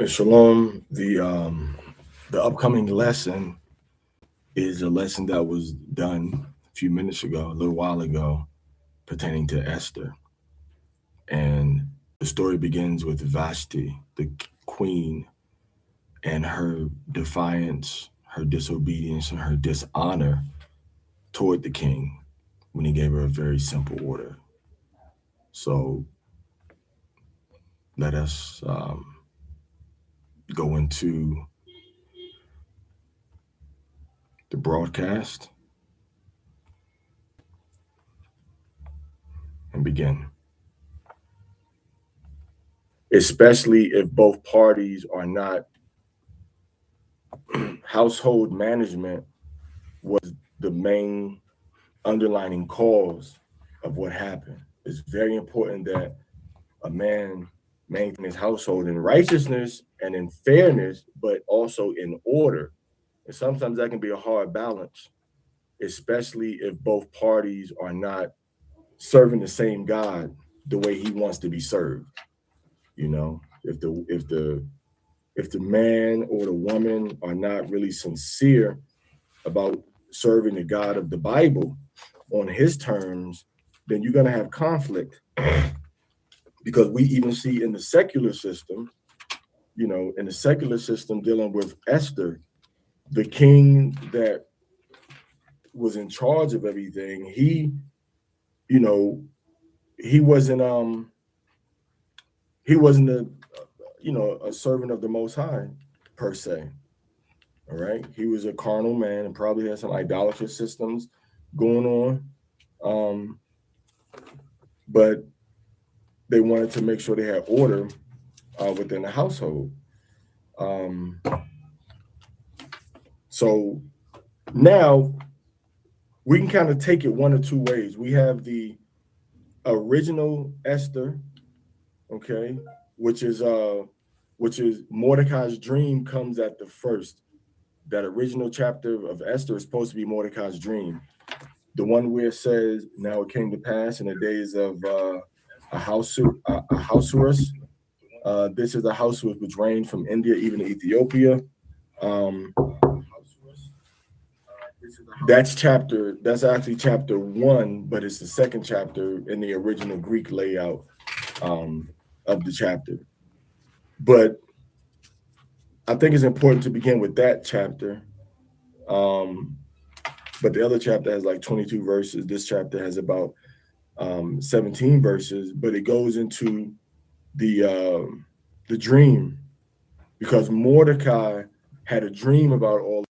Shalom. The upcoming lesson is a lesson that was done a few minutes ago, a little while ago, pertaining to Esther. And the story begins with Vashti, the queen, and her defiance, her disobedience, and her dishonor toward the king when he gave her a very simple order. So let us go into the broadcast and begin. Especially if both parties are not household management was the main underlining cause of what happened. It's very important that a man maintain his household in righteousness and in fairness, but also in order. And sometimes that can be a hard balance, especially if both parties are not serving the same God the way he wants to be served. You know, if the man or the woman are not really sincere about serving the God of the Bible on his terms, then you're going to have conflict. Because we even see in the secular system, in the secular system dealing with Esther, the king that was in charge of everything, you know, he wasn't a servant of the Most High per se. All right, he was a carnal man and probably had some idolatrous systems going on. Um, but they wanted to make sure they had order within the household. Um, so now we can kind of take it one or two ways. We have the original Esther, okay, which is Mordecai's dream comes at the first. That original chapter of Esther is supposed to be Mordecai's dream. The one where it says, "Now it came to pass in the days of Ahasuerus." This is Ahasuerus which reigned from India even to Ethiopia. Um, that's actually chapter one, but it's the second chapter in the original Greek layout um, of the chapter. But I think it's important to begin with that chapter. Um, but the other chapter has like 22 verses. This chapter has about 17 verses, but it goes into the dream because Mordecai had a dream about all.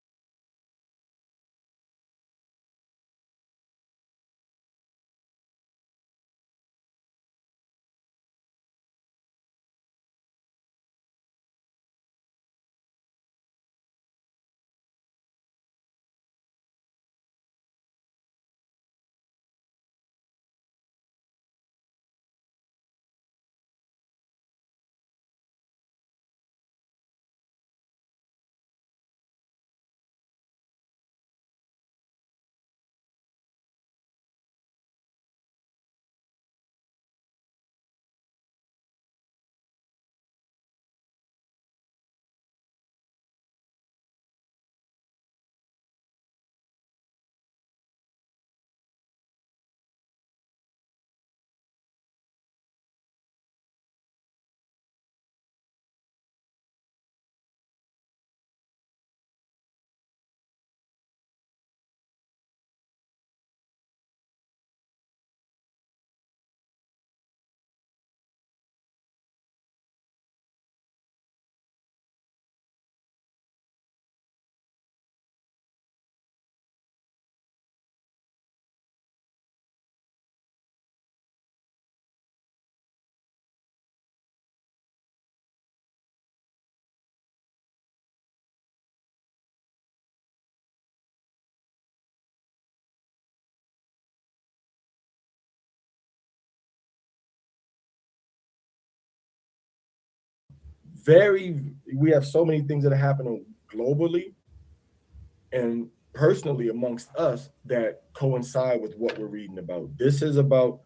Very, we have so many things that are happening globally and personally amongst us that coincide with what we're reading about. This is about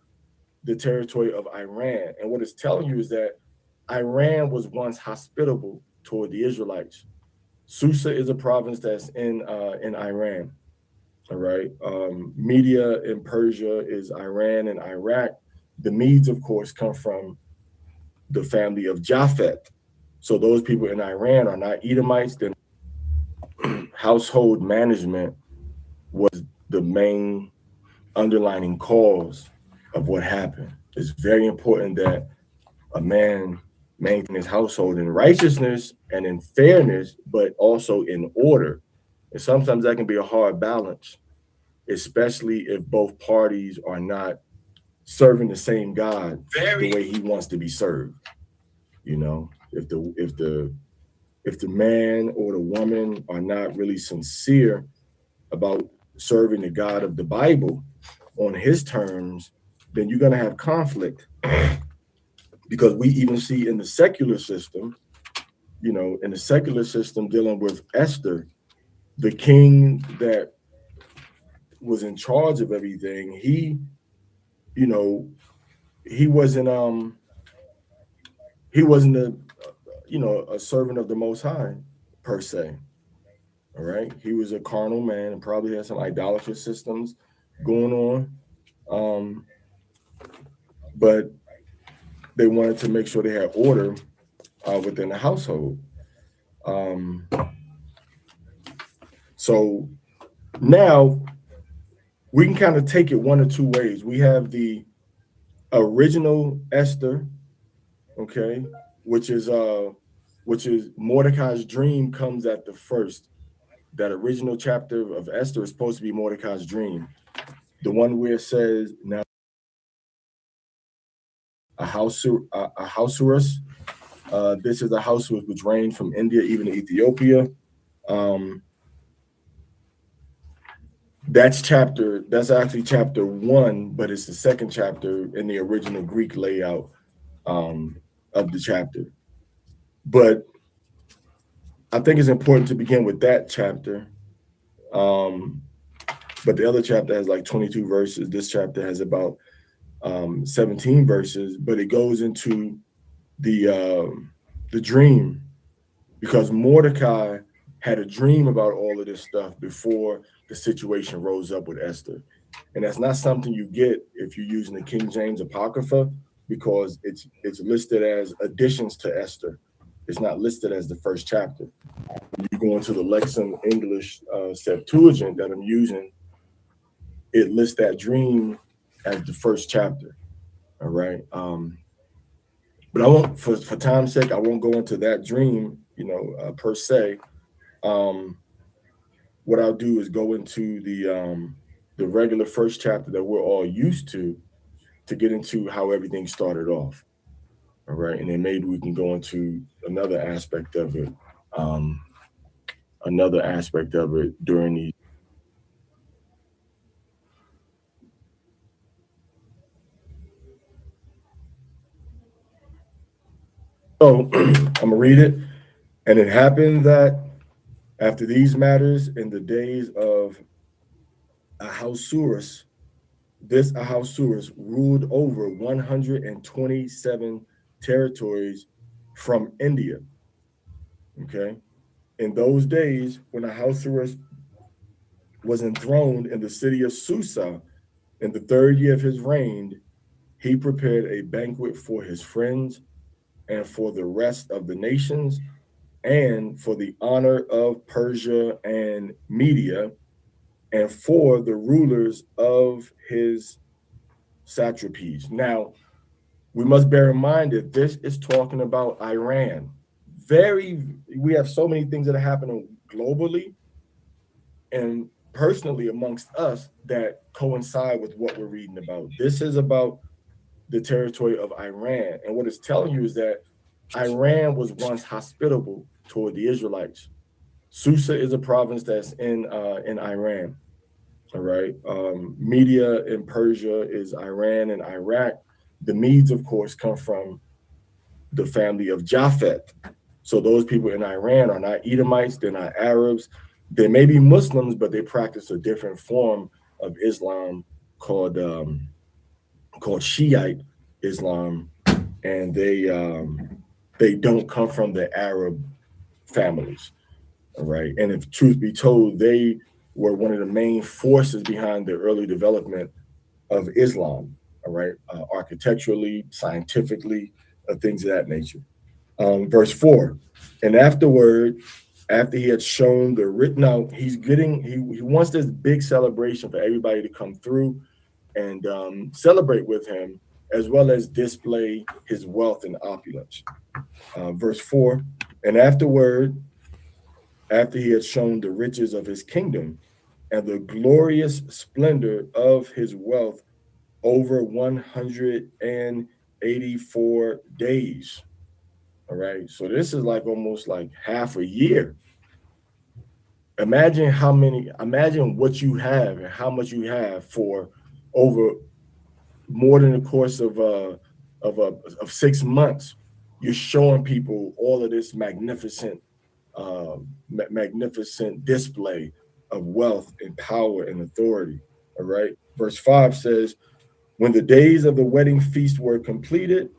the territory of Iran. And what it's telling you is that Iran was once hospitable toward the Israelites. Susa is a province that's in Iran. All right. Media in Persia is Iran and Iraq. The Medes, of course, come from the family of Japhet. So those people in Iran are not Edomites. Then household management was the main underlining cause of what happened. It's very important that a man maintain his household in righteousness and in fairness, but also in order. And sometimes that can be a hard balance, especially if both parties are not serving the same God the way he wants to be served. You know, if the man or the woman are not really sincere about serving the God of the Bible on his terms, then you're going to have conflict. Because we even see in the secular system, you know, in the secular system dealing with Esther, the king that was in charge of everything, you know, he wasn't he wasn't a a servant of the Most High per se. All right, he was a carnal man and probably had some idolatrous systems going on. Um, but they wanted to make sure they had order within the household. Um, so now we can kind of take it one or two ways. We have the original Esther, okay, which is Mordecai's dream comes at the first. That original chapter of Esther is supposed to be Mordecai's dream, the one where it says now a houseoress. This is a house which reigned from India even to Ethiopia. Um, that's actually chapter one, but it's the second chapter in the original Greek layout of the chapter. But I think it's important to begin with that chapter. But the other chapter has like 22 verses. This chapter has about 17 verses, but it goes into the dream, because Mordecai had a dream about all of this stuff before the situation rose up with Esther. And that's not something you get if you're using the King James Apocrypha, because it's listed as additions to Esther. It's not listed as the first chapter. When you go into the Lexham English Septuagint that I'm using, it lists that dream as the first chapter. All right. But I won't, for time's sake, I won't go into that dream, per se. What I'll do is go into the regular first chapter that we're all used to get into how everything started off. All right, and then maybe we can go into another aspect of it, during the. So I'm gonna read it, and it happened that after these matters, in the days of Ahasuerus, this Ahasuerus ruled over 127 territories from India. Okay. In those days, when Ahasuerus was enthroned in the city of Susa, in the third year of his reign, he prepared a banquet for his friends and for the rest of the nations, and for the honor of Persia and Media, and for the rulers of his satrapies. Now, we must bear in mind that this is talking about Iran. We have so many things that are happening globally and personally amongst us that coincide with what we're reading about. This is about the territory of Iran. And what it's telling you is that Iran was once hospitable toward the Israelites. Susa is a province that's in Iran. All right. Media in Persia is Iran and Iraq. The Medes, of course, come from the family of Japhet. So those people in Iran are not Edomites, they're not Arabs. They may be Muslims, but they practice a different form of Islam called Shiite Islam, and they don't come from the Arab families. All right. And if truth be told, they were one of the main forces behind the early development of Islam. All right. Architecturally, scientifically, things of that nature. Verse 4. And afterward, after he had shown the written out, he wants this big celebration for everybody to come through and celebrate with him, as well as display his wealth and opulence. Verse 4. And afterward, after he had shown the riches of his kingdom and the glorious splendor of his wealth over 184 days. All right. So this is like almost like half a year. Imagine what you have and how much you have for over more than the course of 6 months. You're showing people all of this magnificent display of wealth and power and authority. All right. Verse 5 says, when the days of the wedding feast were completed,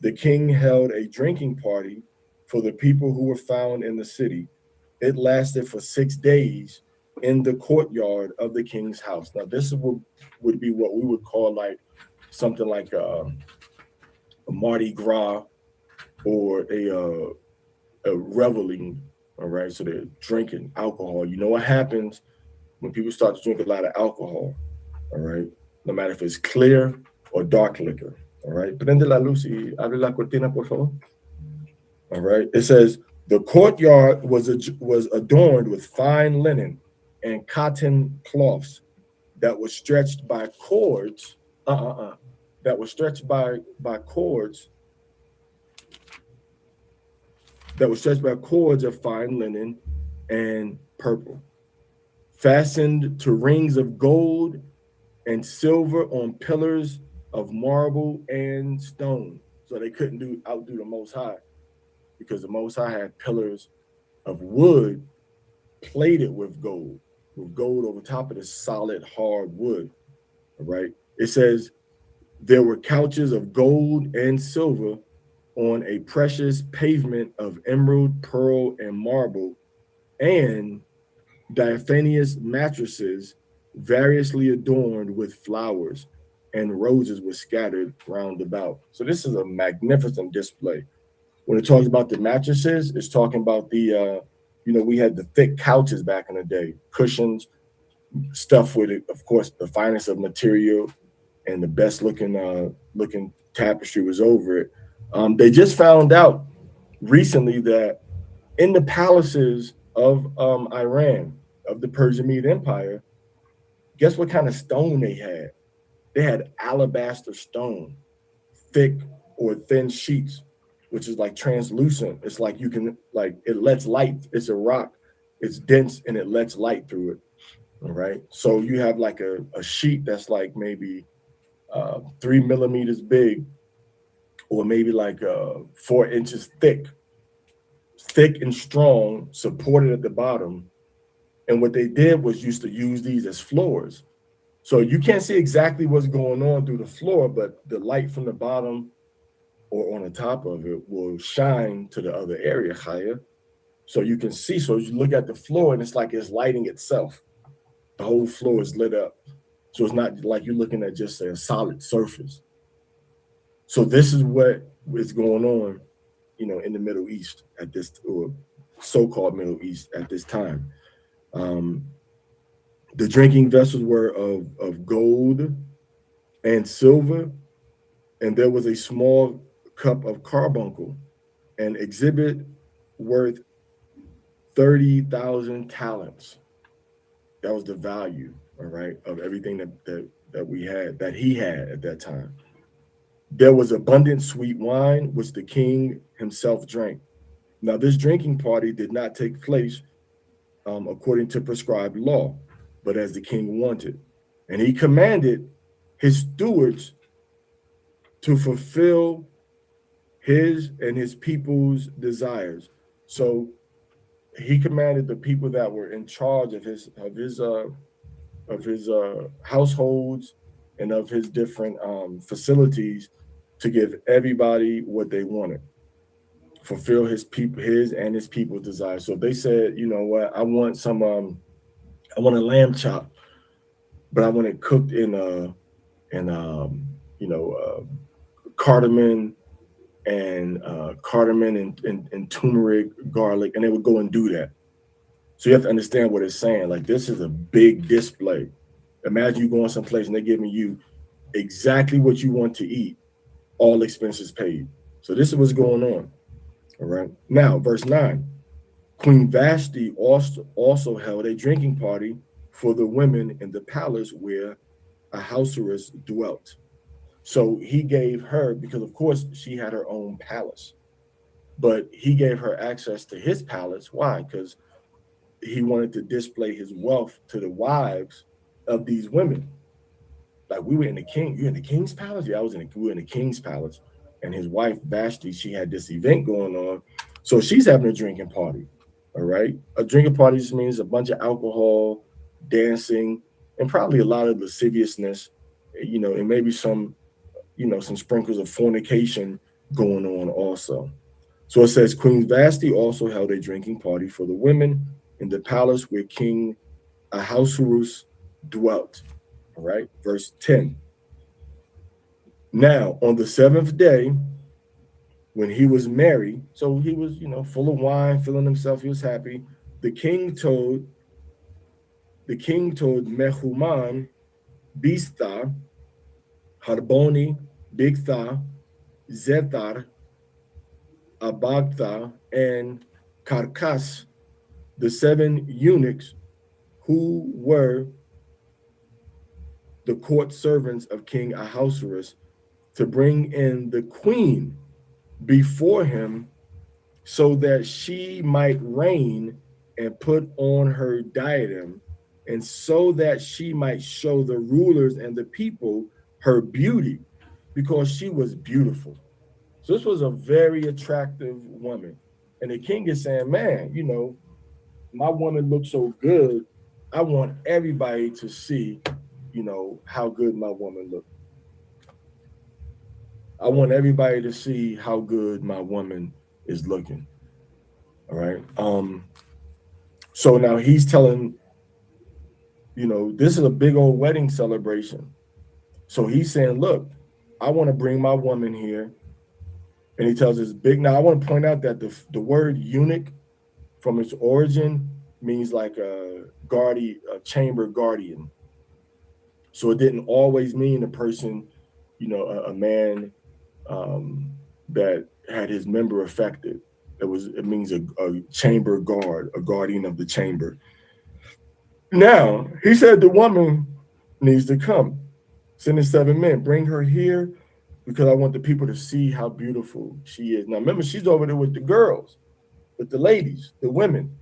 the king held a drinking party for the people who were found in the city. It lasted for 6 days in the courtyard of the king's house. Now, this would be what we would call like something like a Mardi Gras or a reveling. All right, so they're drinking alcohol. You know what happens when people start to drink a lot of alcohol? All right, no matter if it's clear or dark liquor. All right, prende la luz y abre la cortina, por favor. All right, it says the courtyard was adorned with fine linen and cotton cloths that was stretched by cords. That was stretched by cords. That was stretched by cords of fine linen and purple, fastened to rings of gold and silver on pillars of marble and stone. So they couldn't outdo the Most High, because the Most High had pillars of wood plated with gold over top of the solid, hard wood. All right. It says there were couches of gold and silver on a precious pavement of emerald, pearl, and marble, and diaphanous mattresses variously adorned with flowers, and roses were scattered round about. So this is a magnificent display. When it talks about the mattresses, it's talking about we had the thick couches back in the day, cushions, stuff with it, of course, the finest of material, and the best looking tapestry was over it. They just found out recently that in the palaces of Iran, of the Persian Mede Empire, guess what kind of stone they had? They had alabaster stone, thick or thin sheets, which is like translucent. It's like it lets light. It's a rock. It's dense and it lets light through it. All right. So you have like a sheet that's like maybe 3 millimeters big, or maybe like 4 inches thick and strong, supported at the bottom. And what they did was used to use these as floors. So you can't see exactly what's going on through the floor, but the light from the bottom or on the top of it will shine to the other area higher. So you can see. So you look at the floor and it's like it's lighting itself. The whole floor is lit up. So it's not like you're looking at just a solid surface. So this is what is going on, in the Middle East at this, or so-called Middle East at this time. The drinking vessels were of gold and silver, and there was a small cup of carbuncle, an exhibit worth 30,000 talents. That was the value, all right, of everything that he had at that time. There was abundant sweet wine, which the king himself drank. Now, this drinking party did not take place according to prescribed law, but as the king wanted. And he commanded his stewards to fulfill his and his people's desires. So he commanded the people that were in charge of his households and of his different facilities to give everybody what they wanted. fulfill his and his people's desires. So they said, you know what, I want I want a lamb chop, but I want it cooked you know, cardamom and turmeric, garlic, and they would go and do that. So you have to understand what it's saying. Like, this is a big display. Imagine you going someplace and they're giving you exactly what you want to eat, all expenses paid. So this is what's going on. All right. Now, verse 9. Queen Vashti also held a drinking party for the women in the palace where Ahasuerus dwelt. So he gave her, because of course she had her own palace, but he gave her access to his palace. Why? Because he wanted to display his wealth to the wives of these women. Like, we were in the king, you're in the king's palace? Yeah, we were in the king's palace. And his wife Vashti, she had this event going on. So she's having a drinking party. All right. A drinking party just means a bunch of alcohol, dancing, and probably a lot of lasciviousness, you know, and maybe some, you know, some sprinkles of fornication going on also. So it says Queen Vashti also held a drinking party for the women in the palace where King Ahasuerus dwelt. All right, verse 10. Now, on the seventh day, when he was merry, so he was, you know, full of wine, feeling himself, he was happy. The king told Mehuman, Biztha, Harboni, Bigtha, Zethar, Abagtha, and Karkas, the 7 eunuchs who were the court servants of King Ahasuerus, to bring in the queen before him so that she might reign and put on her diadem, and so that she might show the rulers and the people her beauty, because she was beautiful. So this was a very attractive woman. And the king is saying, man, you know, my woman looks so good. I want everybody to see, you know, how good my woman looks. I want everybody to see how good my woman is looking. All right. So now he's telling, you know, this is a big old wedding celebration. So he's saying, look, I want to bring my woman here. And he tells us big. Now I want to point out that the word eunuch from its origin means like a chamber guardian. So it didn't always mean a person, you know, a man that had his member affected. It means a chamber guard, a guardian of the chamber. Now he said the woman needs to come. Sending 7 men, bring her here because I want the people to see how beautiful she is. Now remember, she's over there with the girls, with the ladies, the women,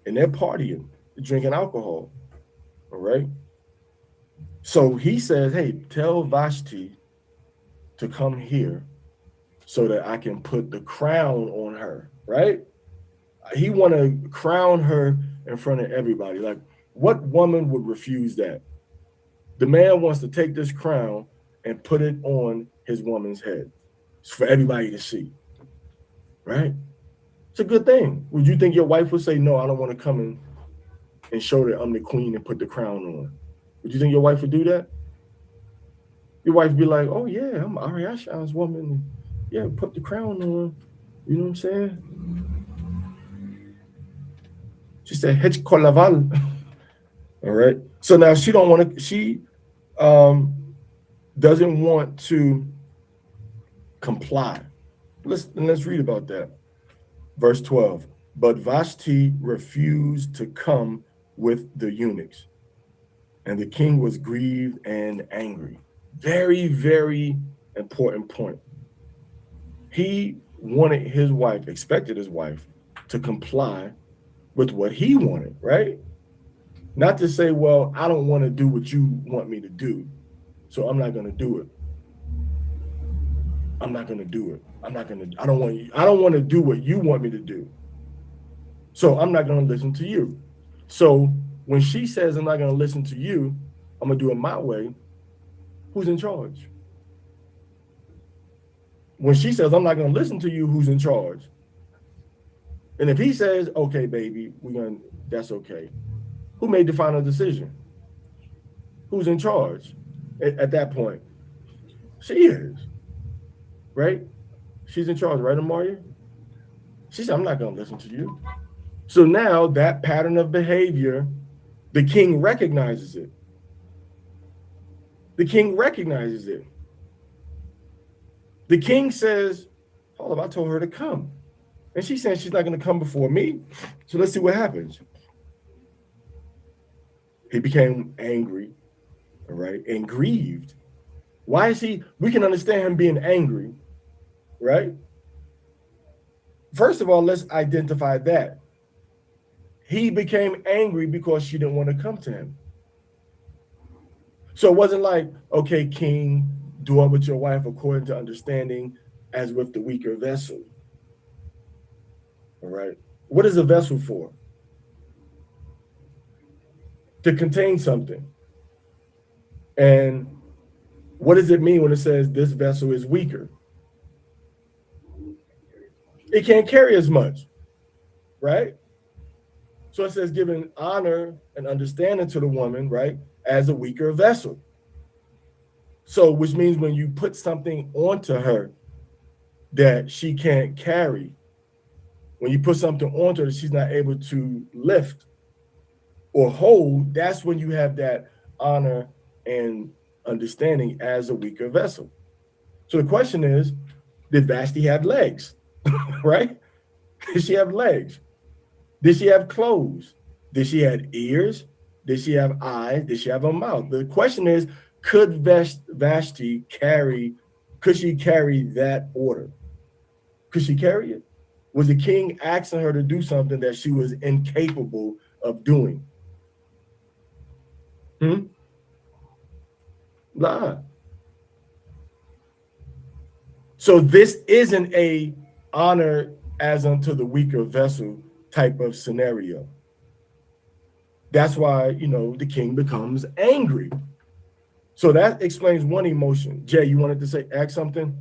and they're partying, drinking alcohol. All right. So he says, hey, tell Vashti to come here so that I can put the crown on her, right? He want to crown her in front of everybody. Like, what woman would refuse that? The man wants to take this crown and put it on his woman's head. It's for everybody to see, right? It's a good thing. Would you think your wife would say, no, I don't want to come in and show that I'm the queen and put the crown on? Would you think your wife would do that? Your wife would be like, oh yeah, I'm Ariasha's woman. Yeah, put the crown on. You know what I'm saying? She said, Hech kolaval. All right. So now she doesn't want to comply. Let's read about that. Verse 12. But Vashti refused to come with the eunuchs, and the king was grieved and angry. Very, very important point. He expected his wife to comply with what he wanted, right? Not to say, well, I don't want to do what you want me to do, so I'm not going to do it. I don't want to do what you want me to do, so I'm not going to listen to you. So when she says I'm not going to listen to you, I'm going to do it my way, who's in charge? When she says I'm not going to listen to you, who's in charge? And if he says, okay, baby, that's okay. Who made the final decision? Who's in charge at that point? She is, right? She's in charge, right, Amaria? She said, I'm not going to listen to you. So now that pattern of behavior, the king recognizes it. The king recognizes it. The king says, hold up, I told her to come. And she's saying she's not going to come before me. So let's see what happens. He became angry, all right, and grieved. Why is he? We can understand him being angry, right? First of all, let's identify that. He became angry because she didn't want to come to him. So it wasn't like, okay, king, do up with your wife according to understanding as with the weaker vessel. All right. What is a vessel for? To contain something. And what does it mean when it says this vessel is weaker? It can't carry as much, right? So it says giving honor and understanding to the woman, right, as a weaker vessel. So which means when you put something onto her that she can't carry, when you put something onto her that she's not able to lift or hold, that's when you have that honor and understanding as a weaker vessel. So the question is, did Vashti have legs? Right? Did she have legs? Did she have clothes? Did she have ears? Did she have eyes? Did she have a mouth? The question is, could Vashti carry that order? Could she carry it? Was the king asking her to do something that she was incapable of doing? Nah. So this isn't a honor as unto the weaker vessel type of scenario. That's why, the king becomes angry. So that explains one emotion. Jay, you wanted to ask something?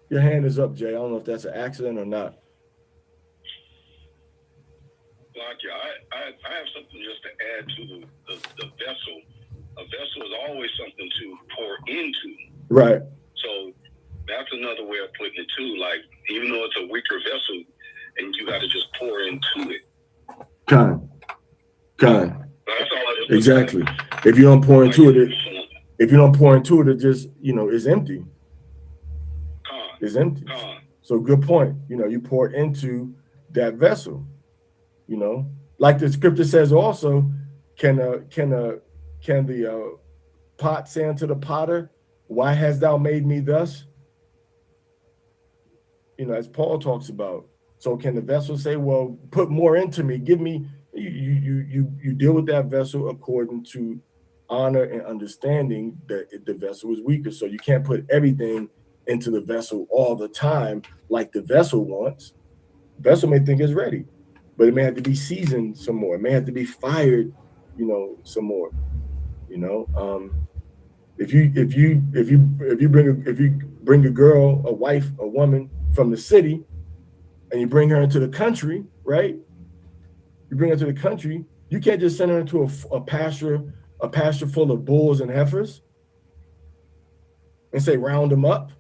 Your hand is up, Jay. I don't know if that's an accident or not. I have something just to add to the vessel. A vessel is always something to pour into. Right. So that's another way of putting it too. Like, even though it's a weaker vessel, and you got to just pour into it. Kind. That's all it is. Exactly. If you don't pour into it, it just, is empty. It's empty. So good point. You pour into that vessel. Like the scripture says also, can the pot say unto the potter, why hast thou made me thus? As Paul talks about. So can the vessel say, well, put more into me, give me, you deal with that vessel according to honor and understanding that the vessel is weaker. So you can't put everything into the vessel all the time like the vessel wants. The vessel may think it's ready, but it may have to be seasoned some more. It may have to be fired, some more. If you bring a girl, a wife, a woman from the city, and you bring her into the country, right? You bring her to the country, you can't just send her into a pasture full of bulls and heifers and say round them up,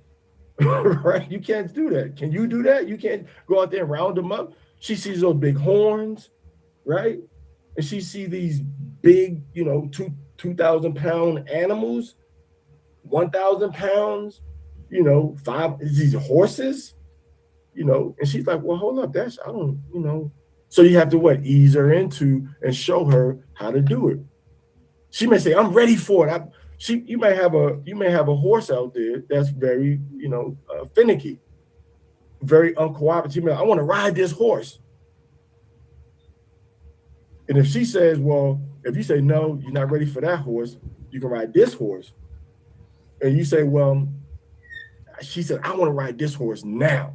right? You can't do that. Can you do that? You can't go out there and round them up. She sees those big horns, right? And she sees these big, 2,000-pound animals, 1,000 pounds, these horses, and she's like, well, hold up, I don't. So you have to ease her into and show her how to do it. She may say, I'm ready for it. You may have a horse out there that's very, finicky, very uncooperative. I want to ride this horse. And if she says, well, if you say, no, you're not ready for that horse, you can ride this horse. And you say, well, she said, I want to ride this horse now.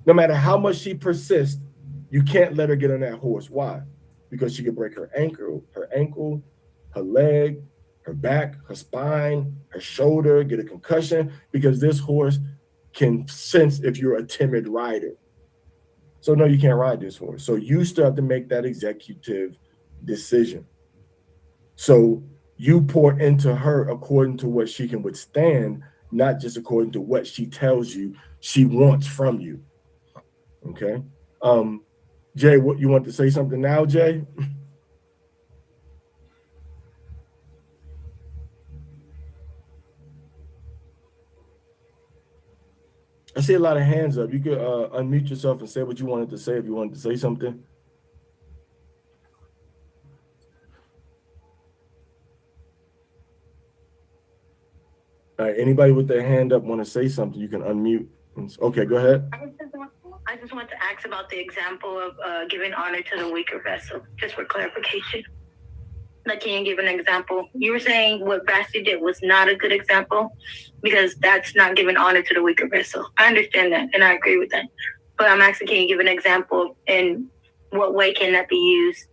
No matter how much she persists, you can't let her get on that horse. Why? Because she could break her ankle, her leg, her back, her spine, her shoulder, get a concussion, because this horse can sense if you're a timid rider. So no, you can't ride this horse. So you still have to make that executive decision. So you pour into her according to what she can withstand, not just according to what she tells you she wants from you. Okay. Um, Jay, what you want to say something now, Jay? I see a lot of hands up. You could unmute yourself and say what you wanted to say if you wanted to say something. All right, anybody with their hand up want to say something, you can unmute. Okay, go ahead. I just want to ask about the example of giving honor to the weaker vessel, just for clarification. Like, can you give an example? You were saying what Vashti did was not a good example because that's not giving honor to the weaker vessel. I understand that, and I agree with that. But I'm asking, can you give an example, and what way can that be used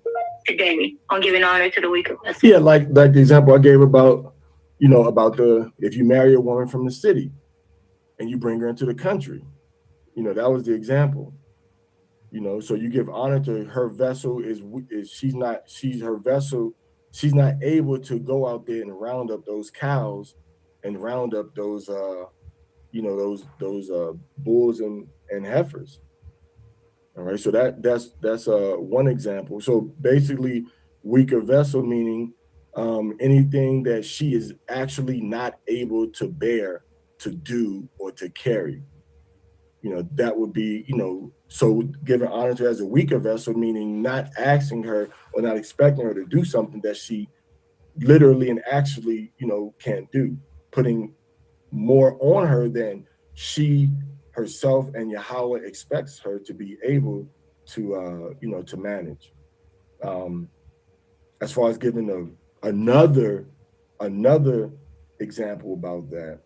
today on giving honor to the weaker vessel? Yeah, like the example I gave about, about if you marry a woman from the city and you bring her into the country, that was the example. So you give honor to her vessel is she's her vessel. She's not able to go out there and round up those cows and round up those those bulls and heifers. All right, so that's one example. So basically, weaker vessel meaning anything that she is actually not able to bear, to do, or to carry. That would be, so giving honor to her as a weaker vessel, meaning not asking her or not expecting her to do something that she literally and actually, can't do, putting more on her than she herself and Yahweh expects her to be able to, to manage. As far as giving another example about that,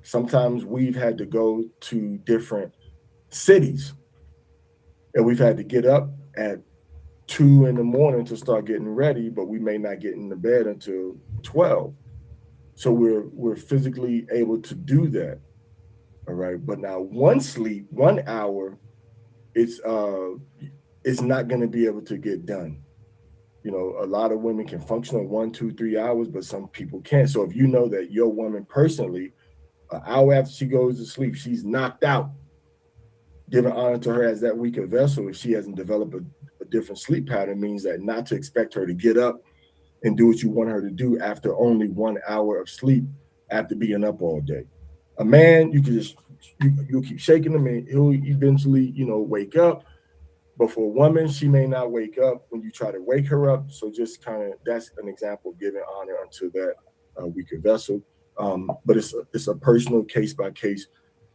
sometimes we've had to go to different cities and we've had to get up at 2 in the morning to start getting ready, but we may not get into bed until 12. So we're physically able to do that. All right. But now 1 hour, it's not going to be able to get done. A lot of women can function on 1, 2, 3 hours, but some people can't. So if you know that your woman personally, an hour after she goes to sleep, she's knocked out, giving honor to her as that weaker vessel, if she hasn't developed a different sleep pattern, means that not to expect her to get up and do what you want her to do after only 1 hour of sleep after being up all day. A man, you can just, you'll keep shaking him and he'll eventually, wake up. But for a woman, she may not wake up when you try to wake her up. So just kind of, that's an example of giving honor unto that weaker vessel. But it's a personal case by case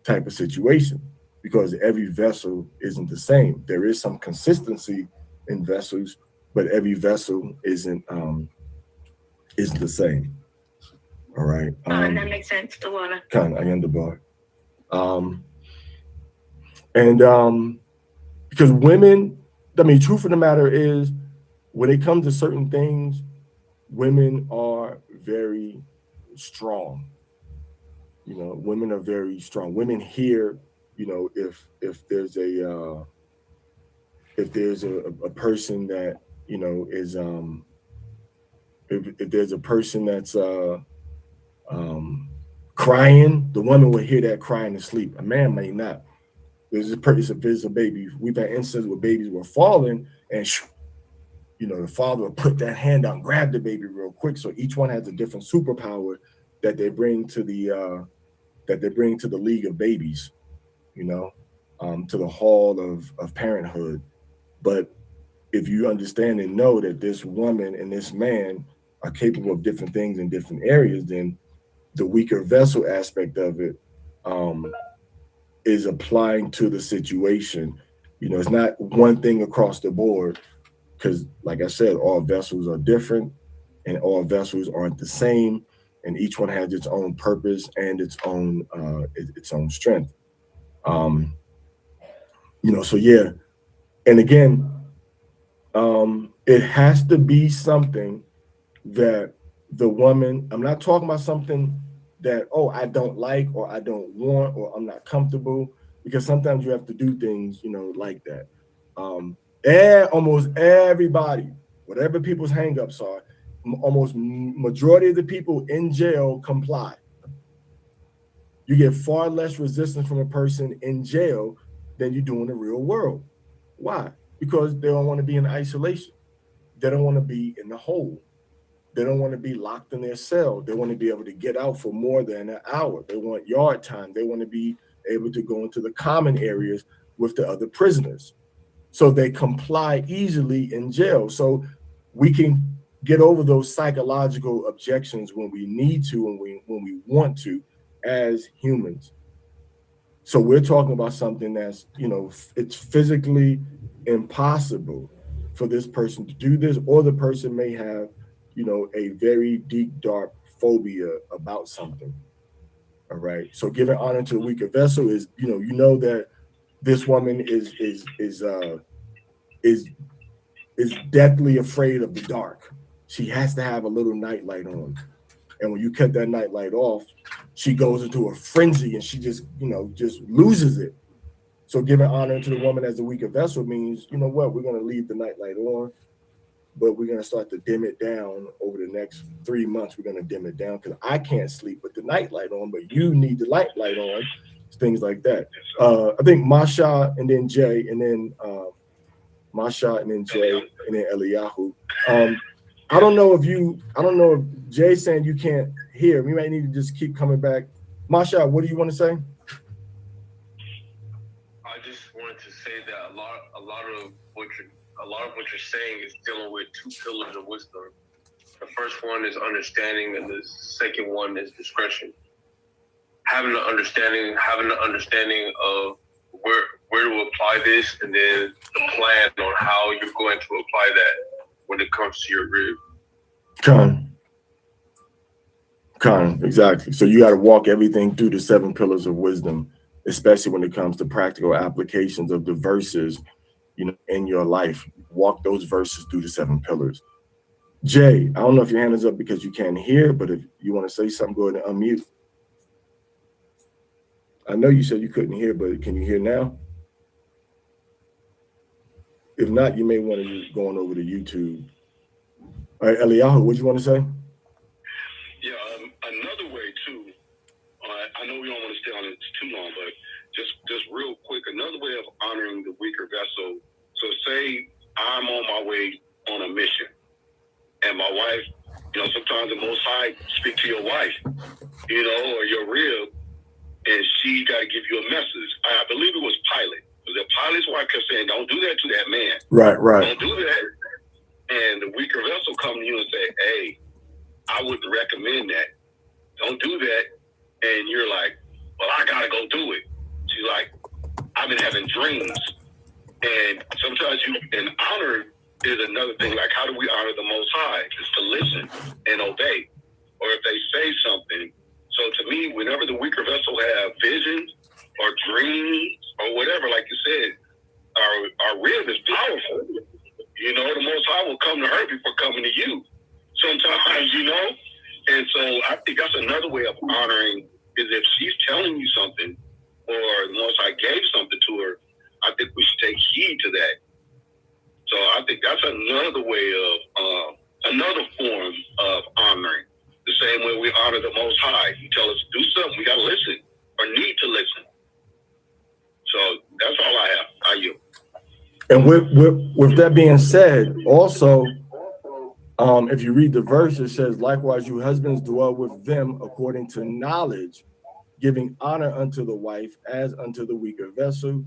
type of situation because every vessel isn't the same. There is some consistency in vessels, but every vessel isn't the same. All right. That makes sense, Tawana. Kind of, I underbar. And because women, truth of the matter is, when it comes to certain things, women are very strong. Women are very strong. Women hear, if there's a person that is if there's a person that's crying, the woman will hear that crying and sleep. A man may not. There's a baby. We've had instances where babies were falling and the father will put that hand out and grab the baby real quick. So each one has a different superpower that they bring to the league of babies, to the hall of parenthood. But if you understand and know that this woman and this man are capable of different things in different areas, then the weaker vessel aspect of it is applying to the situation. It's not one thing across the board because, like I said, all vessels are different and all vessels aren't the same, and each one has its own purpose and its own strength. So yeah, and again, it has to be something that the woman. I'm not talking about something that, oh, I don't like, or I don't want, or I'm not comfortable, because sometimes you have to do things, like that. And almost everybody, whatever people's hangups are, almost majority of the people in jail comply. You get far less resistance from a person in jail than you do in the real world. Why? Because they don't want to be in isolation. They don't want to be in the hole. They don't want to be locked in their cell. They want to be able to get out for more than an hour. They want yard time. They want to be able to go into the common areas with the other prisoners. So they comply easily in jail. So we can get over those psychological objections when we need to and when we want to as humans. So we're talking about something that's, it's physically impossible for this person to do this, or the person may have, a very deep, dark phobia about something. All right. So giving honor to a weaker vessel is, that this woman is deathly afraid of the dark. She has to have a little nightlight on. And when you cut that nightlight off, she goes into a frenzy and she just loses it. So giving honor to the woman as a weaker vessel means, you know what, we're going to leave the nightlight on, but we're going to start to dim it down over the next 3 months. We're going to dim it down because I can't sleep with the nightlight on, but you need the nightlight on, things like that. I think Masha and then Jay, and then Masha and then Jay, and then Eliyahu. I don't know if Jay's saying you can't hear. We might need to just keep coming back. Masha, what do you want to say? I just wanted to say that a lot of what you're saying is dealing with two pillars of wisdom. The first one is understanding, and the second one is discretion. Having an understanding of where to apply this, and then the plan on how you're going to apply that when it comes to your rib. Exactly. So you got to walk everything through the 7 pillars of wisdom, especially when it comes to practical applications of the verses, in your life. Walk those verses through the 7 pillars. Jay, I don't know if your hand is up because you can't hear, but if you want to say something, go ahead and unmute. I know you said you couldn't hear, but can you hear now? If not, you may want to just go on over to YouTube. All right, Eliyahu, what you want to say? Yeah, another way too. I know we don't want to stay on it too long, but just real quick, another way of honoring the weaker vessel. So say I'm on my way on a mission, and my wife, sometimes the Most High speak to your wife, or your rib, and she got to give you a message. I believe it was Pilate. The Pilate's wife kept saying, "Don't do that to that man. Right. Don't do that." And the weaker vessel come to you and say, "Hey, I wouldn't recommend that. Don't do that." And you're like, "Well, I gotta go do it." She's like, "I've been having dreams." And sometimes and honor is another thing. Like, how do we honor the Most High? It's to listen and obey. Or if they say something. So to me, whenever the weaker vessel have visions or dreams or whatever, like you said, our rib is powerful. The Most High will come to her before coming to you. Sometimes, And so I think that's another way of honoring, is if she's telling you something, or the Most High gave something to her, I think we should take heed to that. So I think that's another way of, another form of honoring. The same way we honor the Most High. He tell us to do something, we got to listen, or need to listen. So that's all I have. I yield. And with that being said, also, if you read the verse, it says, "Likewise, you husbands dwell with them according to knowledge, giving honor unto the wife as unto the weaker vessel,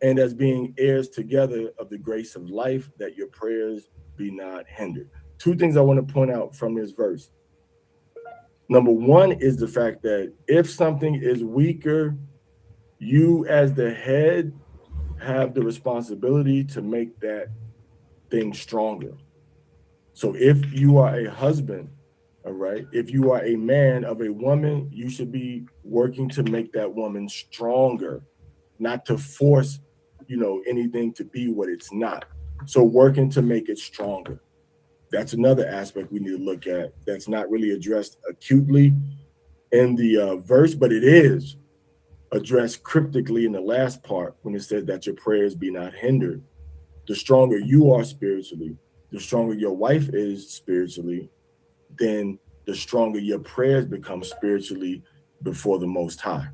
and as being heirs together of the grace of life, that your prayers be not hindered." 2 things I want to point out from this verse. Number 1 is the fact that if something is weaker, you as the head have the responsibility to make that thing stronger. So if you are a husband, all right, if you are a man of a woman, you should be working to make that woman stronger, not to force, anything to be what it's not. So working to make it stronger. That's another aspect we need to look at that's not really addressed acutely, in the verse, but it is addressed cryptically in the last part when it says that your prayers be not hindered. The stronger you are spiritually, the stronger your wife is spiritually, then the stronger your prayers become spiritually before the Most High.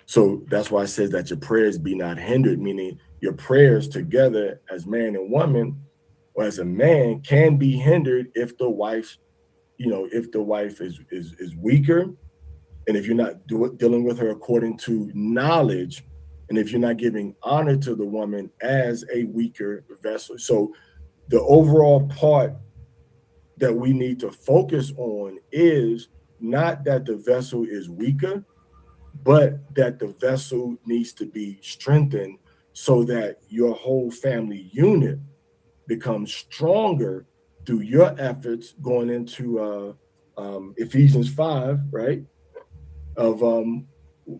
So that's why it says that your prayers be not hindered, meaning your prayers together as man and woman, or as a man, can be hindered if the wife, if the wife is weaker, and if you're not dealing with her according to knowledge, and if you're not giving honor to the woman as a weaker vessel. So the overall part that we need to focus on is not that the vessel is weaker, but that the vessel needs to be strengthened so that your whole family unit becomes stronger through your efforts going into Ephesians 5, right? Of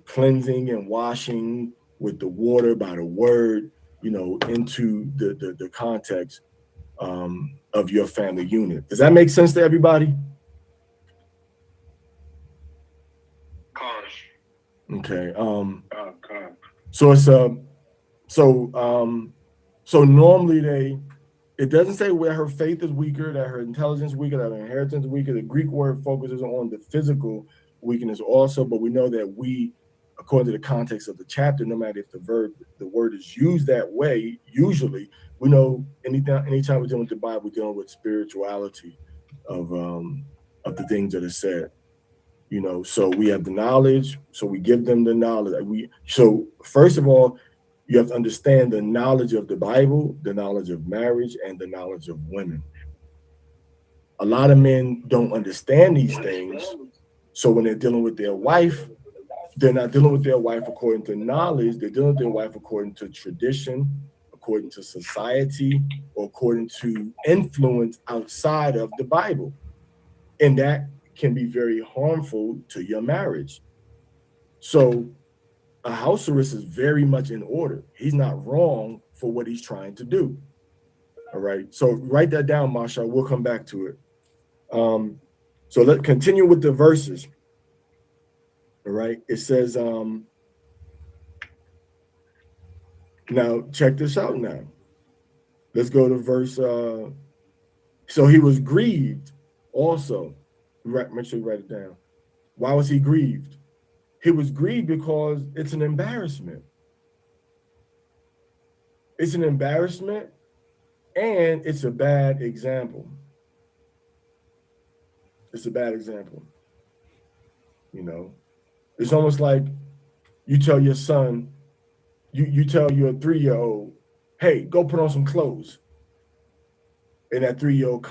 cleansing and washing with the water by the word, into the context of your family unit. Does that make sense to everybody? Okay. So it's so normally it doesn't say where her faith is weaker, that her intelligence is weaker, that her inheritance is weaker. The Greek word focuses on the physical weakness also, but we know that according to the context of the chapter, no matter if the word is used that way, usually we know anytime we're dealing with the Bible, we're dealing with spirituality of the things that are said. So we have the knowledge, so we give them the knowledge. So first of all, you have to understand the knowledge of the Bible, the knowledge of marriage, and the knowledge of women. A lot of men don't understand these things. So when they're dealing with their wife, they're not dealing with their wife according to knowledge. They're dealing with their wife according to tradition, according to society, or according to influence outside of the Bible. And that can be very harmful to your marriage. So a house arrest is very much in order. He's not wrong for what he's trying to do. All right. So write that down, Masha. We'll come back to it. So let's continue with the verses. All right. It says, now check this out now. Let's go to verse. So he was grieved also. Make sure you write it down. Why was he grieved? He was grieved because it's an embarrassment. It's an embarrassment, and it's a bad example. It's a bad example. It's almost like you tell your son, you tell your 3-year-old, hey, go put on some clothes. And that 3-year-old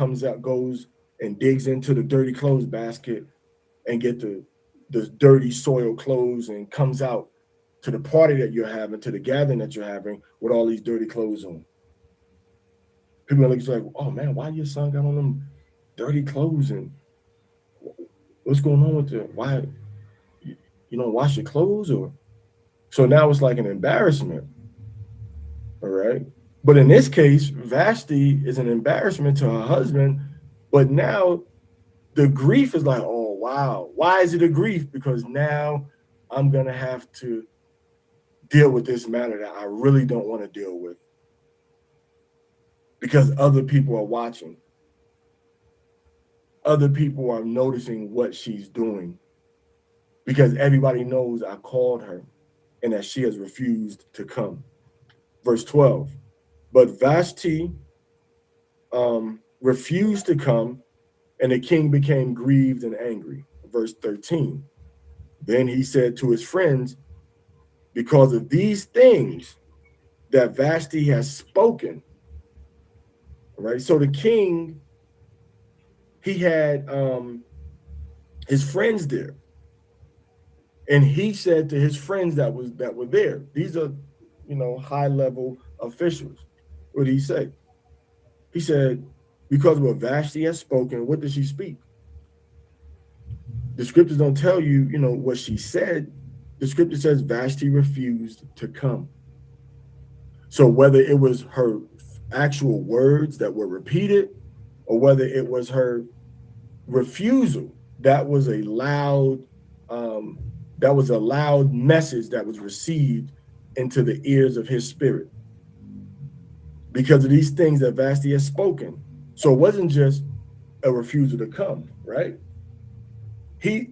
goes and digs into the dirty clothes basket and get the dirty soiled clothes and comes out to the party that you're having, to the gathering that you're having with all these dirty clothes on. People are like, oh man, why your son got on them dirty clothes and what's going on with it? Why you don't wash your clothes? Or so now it's like an embarrassment. All right. But in this case, Vashti is an embarrassment to her husband, but now the grief is like, oh, wow. Why is it a grief? Because now I'm going to have to deal with this matter that I really don't want to deal with because other people are watching. Other people are noticing what she's doing because everybody knows I called her and that she has refused to come. Verse 12, but Vashti refused to come, and the king became grieved and angry. Verse 13, then he said to his friends, because of these things that Vashti has spoken, right? So the king, he had his friends there. And he said to his friends that were there, these are, high-level officials. What did he say? He said, because what Vashti has spoken, what did she speak? The scriptures don't tell you, what she said. The scripture says Vashti refused to come. So whether it was her actual words that were repeated or whether it was her refusal, that was a loud that was a loud message that was received into the ears of his spirit because of these things that Vashti has spoken. So it wasn't just a refusal to come, right?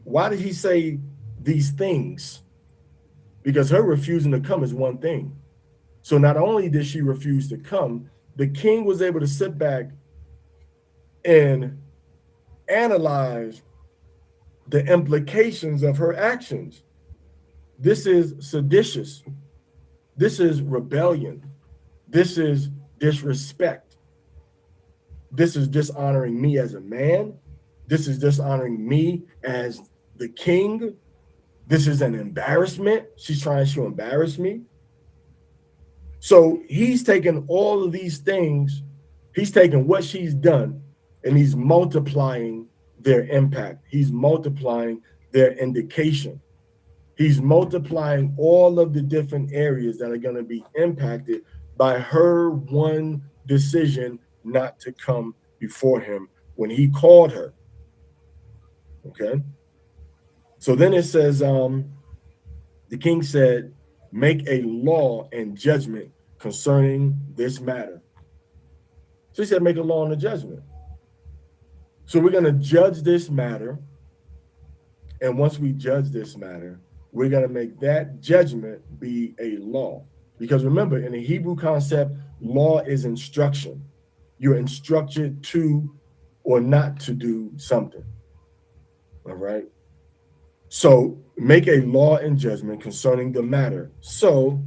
Why did he say these things? Because her refusing to come is one thing. So not only did she refuse to come, the king was able to sit back and analyze the implications of her actions. This is seditious. This is rebellion. This is disrespect. This is dishonoring me as a man. This is dishonoring me as the king. This is an embarrassment. She's trying to embarrass me. So he's taken all of these things, he's taken what she's done, and he's multiplying their impact. He's multiplying their indication. He's multiplying all of the different areas that are going to be impacted by her one decision not to come before him when he called her. Okay. So then it says, the king said, make a law and judgment concerning this matter. So he said, make a law and a judgment. So we're going to judge this matter. And once we judge this matter, we're going to make that judgment be a law. Because remember, in the Hebrew concept, law is instruction. You're instructed to or not to do something. All right. So make a law and judgment concerning the matter. So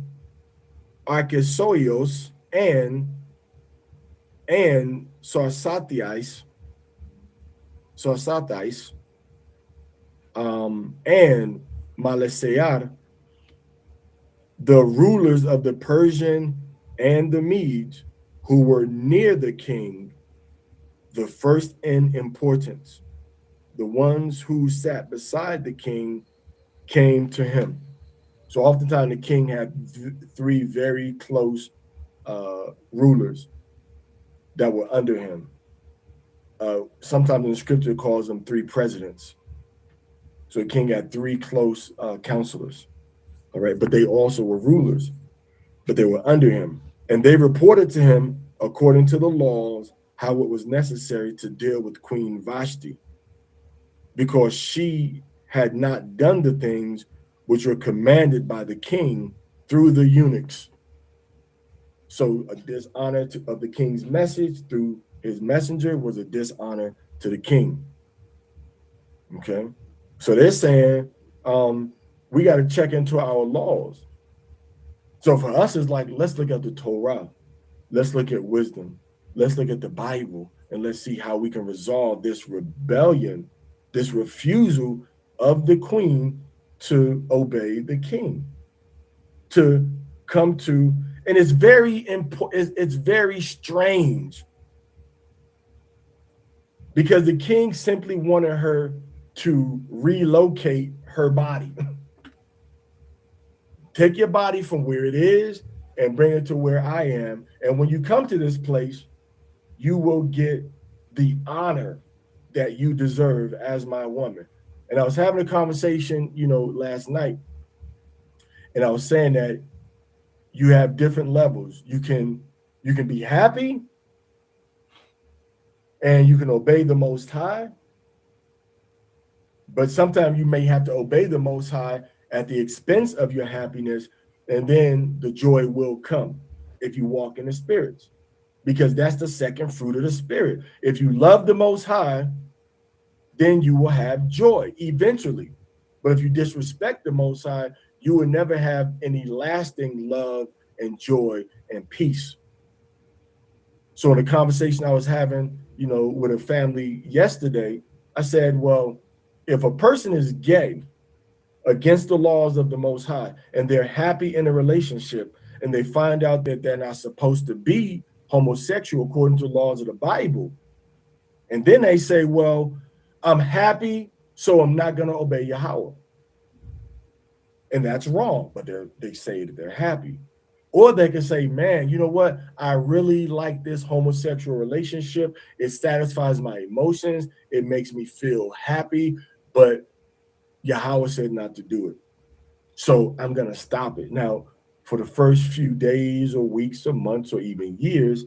Arkesoios and Sarsathias, and Malesear, the rulers of the Persian and the Medes, who were near the king, the first in importance, the ones who sat beside the king, came to him. So oftentimes the king had three very close rulers that were under him. Sometimes in the scripture it calls them three presidents. So the king had three close counselors, all right? But they also were rulers, but they were under him. And they reported to him, according to the laws, how it was necessary to deal with Queen Vashti, because she had not done the things which were commanded by the king through the eunuchs. So a dishonor of the king's message through his messenger was a dishonor to the king. Okay. So they're saying we got to check into our laws. So for us, it's like, let's look at the Torah. Let's look at wisdom. Let's look at the Bible, and let's see how we can resolve this rebellion, this refusal of the queen to obey the king, to come to, and it's very important. It's very strange because the king simply wanted her to relocate her body. Take your body from where it is and bring it to where I am. And when you come to this place, you will get the honor that you deserve as my woman. And I was having a conversation, last night, and I was saying that you have different levels. You can be happy and you can obey the Most High, but sometimes you may have to obey the Most High at the expense of your happiness, and then the joy will come if you walk in the spirits, because that's the second fruit of the spirit. If you love the Most High, then you will have joy eventually. But if you disrespect the Most High, you will never have any lasting love and joy and peace. So in the conversation I was having, with a family yesterday, I said, well, if a person is gay against the laws of the Most High and they're happy in a relationship and they find out that they're not supposed to be homosexual according to the laws of the Bible, and then they say, well, I'm happy, so I'm not going to obey Yahweh. And that's wrong, but they say that they're happy. Or they can say, man, you know what? I really like this homosexual relationship. It satisfies my emotions. It makes me feel happy, but Yahweh said not to do it. So I'm going to stop it. Now, for the first few days or weeks or months or even years,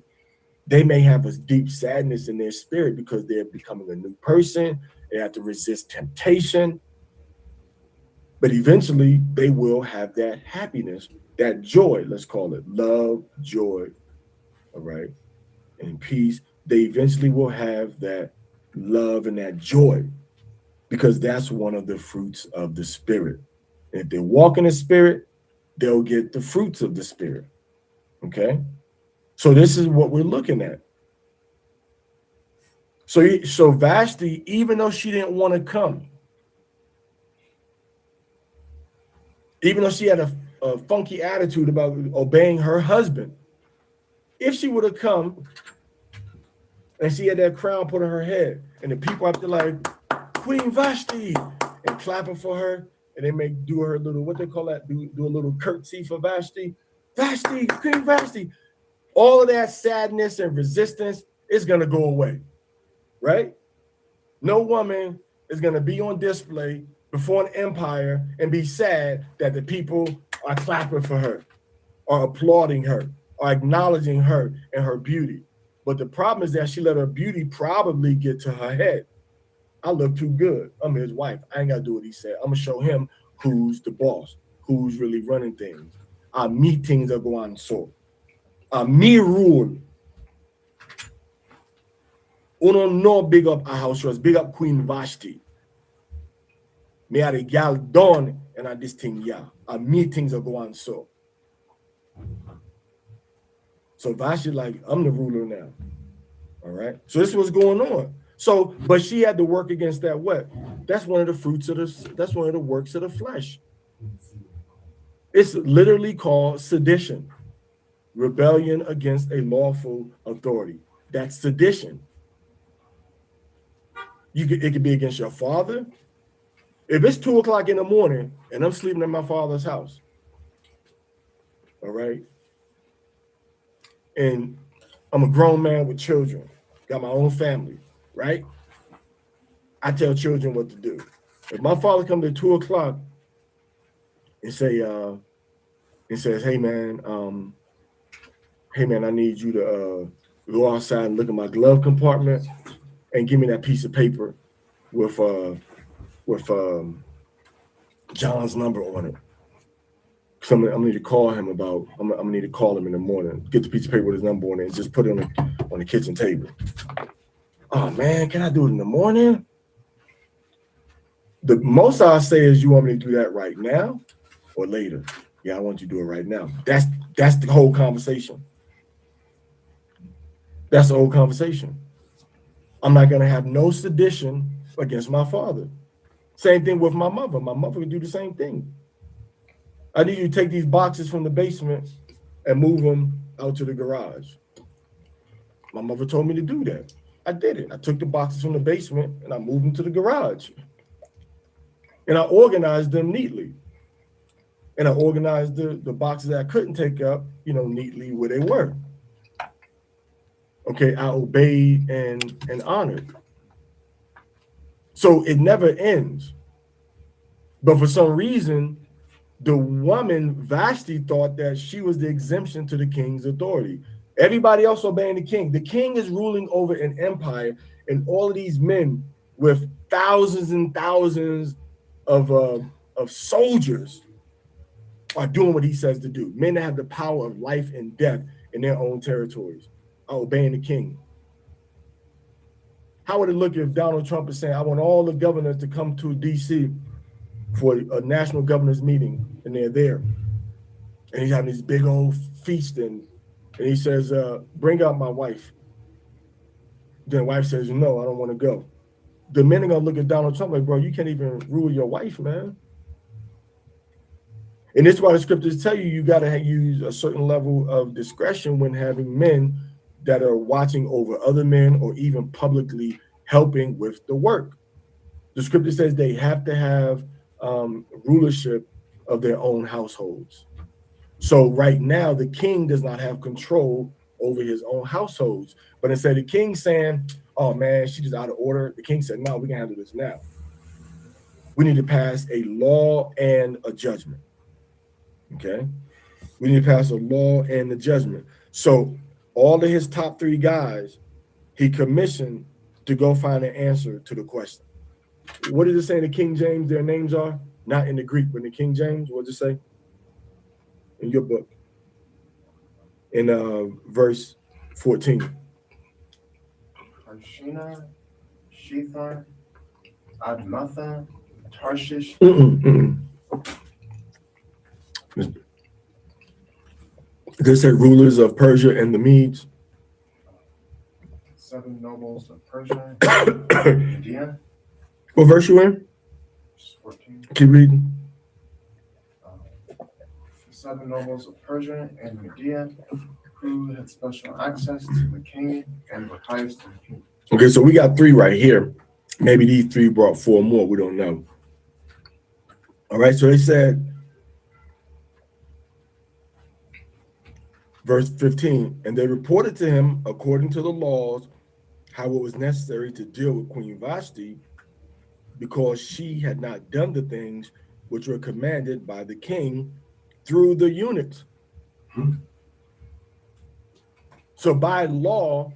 they may have a deep sadness in their spirit because they're becoming a new person. They have to resist temptation. But eventually, they will have that happiness, that joy, let's call it love, joy, all right, and peace. They eventually will have that love and that joy because that's one of the fruits of the Spirit. And if they walk in the Spirit, they'll get the fruits of the Spirit, okay? So this is what we're looking at. So Vashti, even though she didn't want to come, even though she had a funky attitude about obeying her husband, if she would have come and she had that crown put on her head, and the people up there like, Queen Vashti, and clapping for her, and they make do her little, what they call that, do a little curtsy for Vashti. Vashti, Queen Vashti. All of that sadness and resistance is going to go away, right? No woman is going to be on display before an empire and be sad that the people are clapping for her, or applauding her, or acknowledging her and her beauty. But the problem is that she let her beauty probably get to her head. I look too good. I'm his wife. I ain't got to do what he said. I'm going to show him who's the boss, who's really running things. Our meetings are going so. Me rule. Uno no big up our house shows, big up Queen Vashti. Me are the gal done and at this thing, yeah. Our meetings are going so. So Vashti like, I'm the ruler now. All right. So this was going on. So, but she had to work against that what? That's one of the fruits of that's one of the works of the flesh. It's literally called sedition, rebellion against a lawful authority. That's sedition. It could be against your father. If it's 2 o'clock in the morning and I'm sleeping in my father's house, all right, and I'm a grown man with children, got my own family, right? I tell children what to do. If my father comes at 2 o'clock and says, hey man, I need you to go outside and look at my glove compartment and give me that piece of paper with John's number on it. So I'm gonna need to call him about. I'm gonna need to call him in the morning. Get the piece of paper with his number on it and just put it on the kitchen table. Oh man, can I do it in the morning? The most I'll say is, you want me to do that right now or later? Yeah, I want you to do it right now. That's the whole conversation. That's the whole conversation. I'm not gonna have no sedition against my father. Same thing with my mother. My mother would do the same thing. I need you to take these boxes from the basement and move them out to the garage. My mother told me to do that. I did it. I took the boxes from the basement and I moved them to the garage. And I organized them neatly. And I organized the boxes that I couldn't take up, neatly where they were. Okay, I obeyed and honored. So it never ends. But for some reason, the woman, Vashti, thought that she was the exemption to the king's authority. Everybody else obeying the king. The king is ruling over an empire, and all of these men with thousands and thousands of soldiers are doing what he says to do. Men that have the power of life and death in their own territories are obeying the king. How would it look if Donald Trump is saying, I want all the governors to come to D.C. for a national governors meeting, and they're there. And he's having this big old feast, and he says, bring out my wife. Then the wife says, no, I don't want to go. The men are going to look at Donald Trump like, bro, you can't even rule your wife, man. And this is why the scriptures tell you got to use a certain level of discretion when having men that are watching over other men or even publicly helping with the work. The scripture says they have to have rulership of their own households. So right now, the king does not have control over his own households. But instead, the king saying, oh man, she's just out of order. The king said, no, we can handle this now. we need to pass a law and a judgment. Okay? We need to pass a law and a judgment. So all of his top 3 guys, he commissioned to go find an answer to the question. What does it say in the King James their names are? Not in the Greek, but in the King James, what does it say? In your book. In verse 14. Harshina, Shethar, Admatha, Tarshish. They say rulers of Persia and the Medes. 7 nobles of Persia and Media. What verse you in? 14. Keep reading. 7 nobles of Persia and Media who had special access to the king and were highest in the kingdom. Okay, so we got 3 right here. Maybe these 3 brought 4 more. We don't know. All right, so they said, verse 15, and they reported to him according to the laws how it was necessary to deal with Queen Vashti because she had not done the things which were commanded by the king through the eunuchs. So by law,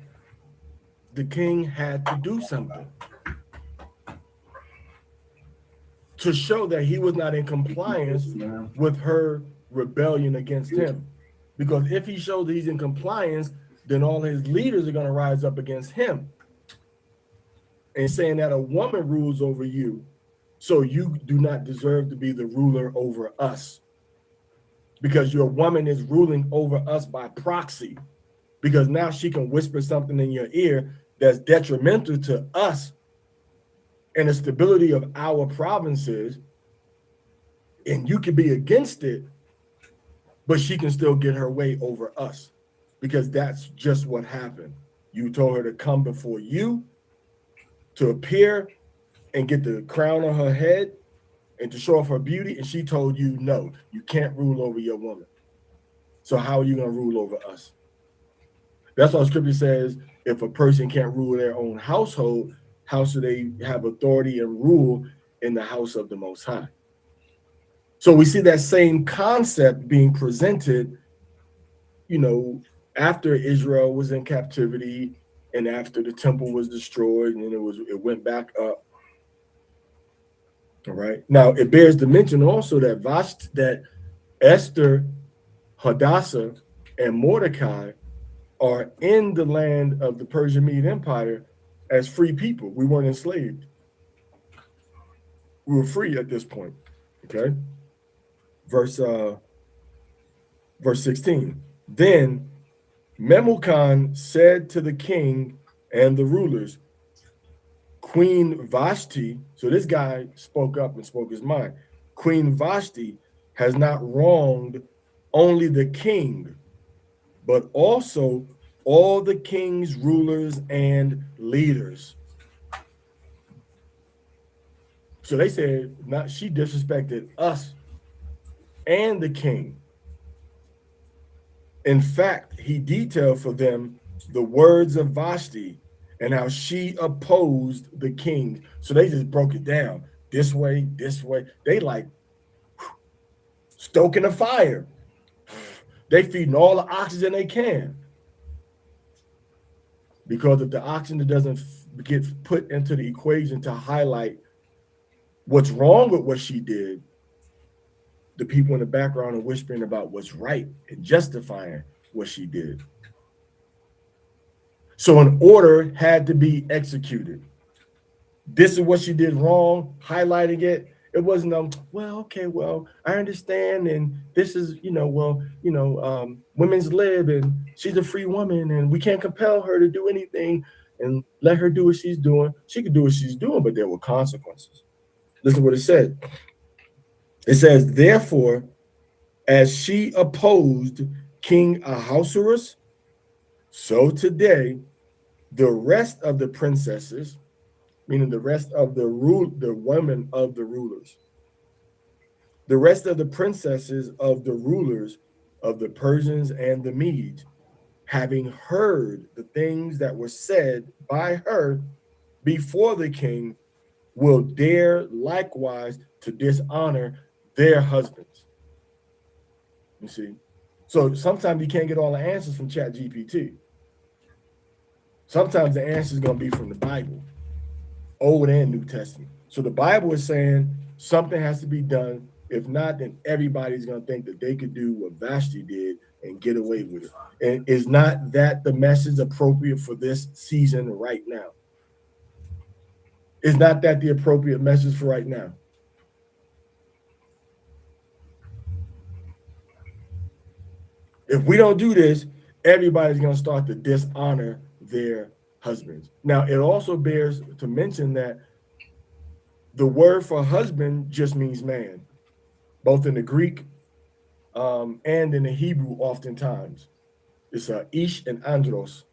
the king had to do something to show that he was not in compliance with her rebellion against him. Because if he shows that he's in compliance, then all his leaders are going to rise up against him and saying that a woman rules over you, so you do not deserve to be the ruler over us. Because your woman is ruling over us by proxy. Because now she can whisper something in your ear that's detrimental to us and the stability of our provinces, and you can be against it, but she can still get her way over us, because that's just what happened. You told her to come before you, to appear and get the crown on her head and to show off her beauty, and she told you, no, you can't rule over your woman. So how are you going to rule over us? That's why Scripture says if a person can't rule their own household, how should they have authority and rule in the house of the Most High? So we see that same concept being presented, after Israel was in captivity and after the temple was destroyed and it went back up. All right. Now it bears to mention also that Esther, Hadassah, and Mordecai are in the land of the Persian Mede Empire as free people. We weren't enslaved. We were free at this point. Okay. Verse 16. Then Memucan said to the king and the rulers, Queen Vashti, so this guy spoke up and spoke his mind. Queen Vashti has not wronged only the king, but also all the king's rulers and leaders. So they said, she disrespected us and the king. In fact, he detailed for them the words of Vashti and how she opposed the king. So they just broke it down this way, this way. They like stoking a fire. They feeding all the oxygen they can. Because if the oxygen doesn't get put into the equation to highlight what's wrong with what she did, the people in the background are whispering about what's right and justifying what she did. So an order had to be executed. This is what she did wrong, highlighting it. It wasn't, I understand, and this is, women's lib, and she's a free woman, and we can't compel her to do anything and let her do what she's doing. She could do what she's doing, but there were consequences. Listen to what it said. It says, therefore, as she opposed King Ahasuerus, so today the rest of the princesses, meaning the rest of the women of the rulers, the rest of the princesses of the rulers of the Persians and the Medes, having heard the things that were said by her before the king, will dare likewise to dishonor their husbands. You see? So sometimes you can't get all the answers from ChatGPT. Sometimes the answer is going to be from the Bible, Old and New Testament. So the Bible is saying something has to be done. If not, then everybody's going to think that they could do what Vashti did and get away with it. And is not that the message appropriate for this season right now? Is not that the appropriate message for right now? If we don't do this, everybody's going to start to dishonor their husbands. Now, it also bears to mention that the word for husband just means man, both in the Greek and in the Hebrew oftentimes. It's ish and andros,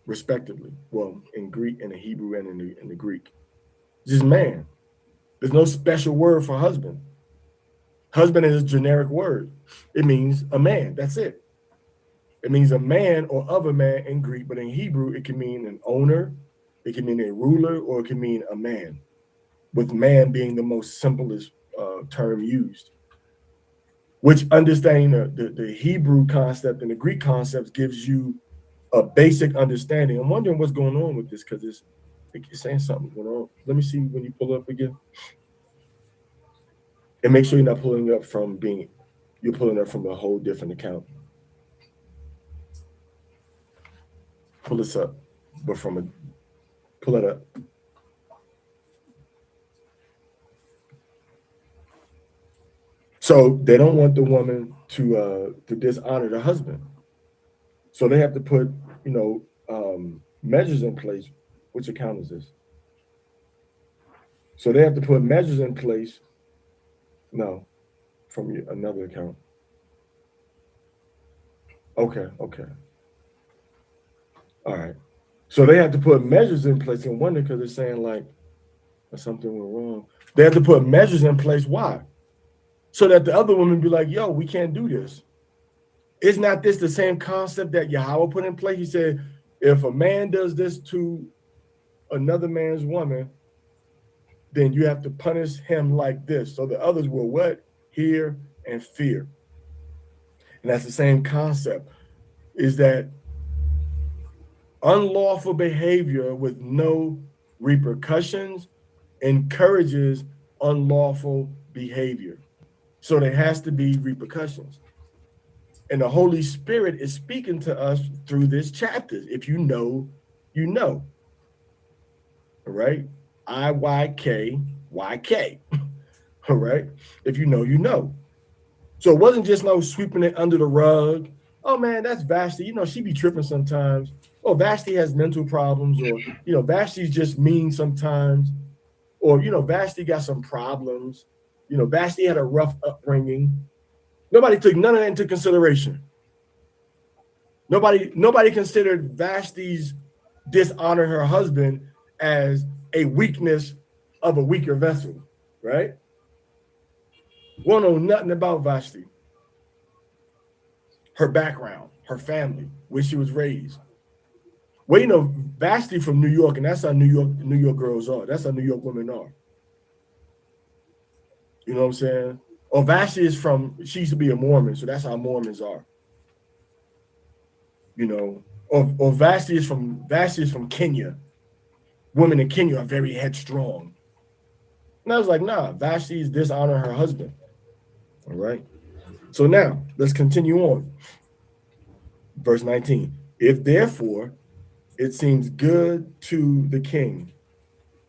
respectively. Well, in Greek, in the Hebrew, and in the Greek. Just man. There's no special word for husband. Husband is a generic word. It means a man. That's it. It means a man or of a man in Greek, but in Hebrew, it can mean an owner, it can mean a ruler, or it can mean a man, with man being the most simplest term used. Which understanding the Hebrew concept and the Greek concepts gives you a basic understanding. I'm wondering what's going on with this because it's saying something going on. Let me see when you pull up again. And make sure you're not pulling up from you're pulling up from a whole different account. Pull this up, but pull it up. So they don't want the woman to dishonor the husband. So they have to put, measures in place. Which account is this? So they have to put measures in place. No, from another account. Okay. All right. So they have to put measures in place and wonder because they're saying like something went wrong. They have to put measures in place. Why? So that the other women be like, yo, we can't do this. Is not this the same concept that Yahweh put in place? He said, if a man does this to another man's woman, then you have to punish him like this. So the others will what? Hear and fear. And that's the same concept, is that unlawful behavior with no repercussions encourages unlawful behavior. So there has to be repercussions. And the Holy Spirit is speaking to us through this chapter. If you know, you know. All right? IYK. All right? If you know, you know. So it wasn't just no sweeping it under the rug. Oh man, that's Vashti. She be tripping sometimes. Oh, Vashti has mental problems, or Vashti's just mean sometimes. Or Vashti got some problems. Vashti had a rough upbringing. Nobody took none of that into consideration. Nobody considered Vashti's dishonor her husband as a weakness of a weaker vessel, right? We don't know nothing about Vashti, her background, her family, where she was raised. Well, Vashti from New York, and that's how New York girls are. That's how New York women are. You know what I'm saying? Or Vashti she used to be a Mormon, so that's how Mormons are. Or Vashti is from Kenya. Women in Kenya are very headstrong. And I was like, nah, Vashti is dishonoring her husband. All right. So now let's continue on. Verse 19. If therefore it seems good to the king,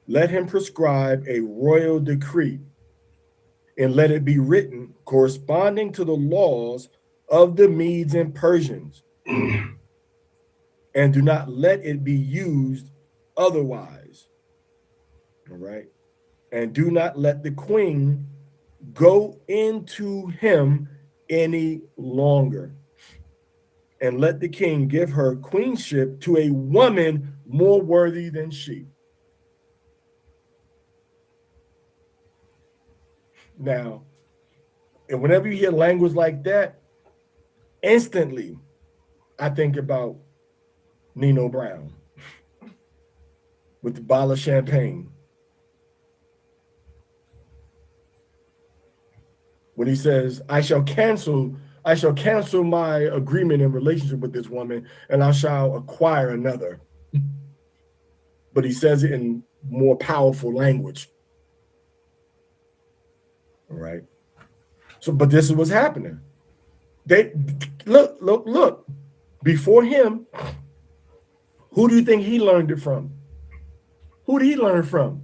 let him prescribe a royal decree, and let it be written corresponding to the laws of the Medes and Persians, and do not let it be used otherwise. All right. And do not let the queen go into him any longer. And let the king give her queenship to a woman more worthy than she. Now, and whenever you hear language like that, instantly I think about Nino Brown with the bottle of champagne. when he says, I shall cancel my agreement and relationship with this woman, and I shall acquire another. But he says it in more powerful language. All right. So, but this is what's happening. They look. Before him, who do you think he learned it from? Who did he learn from?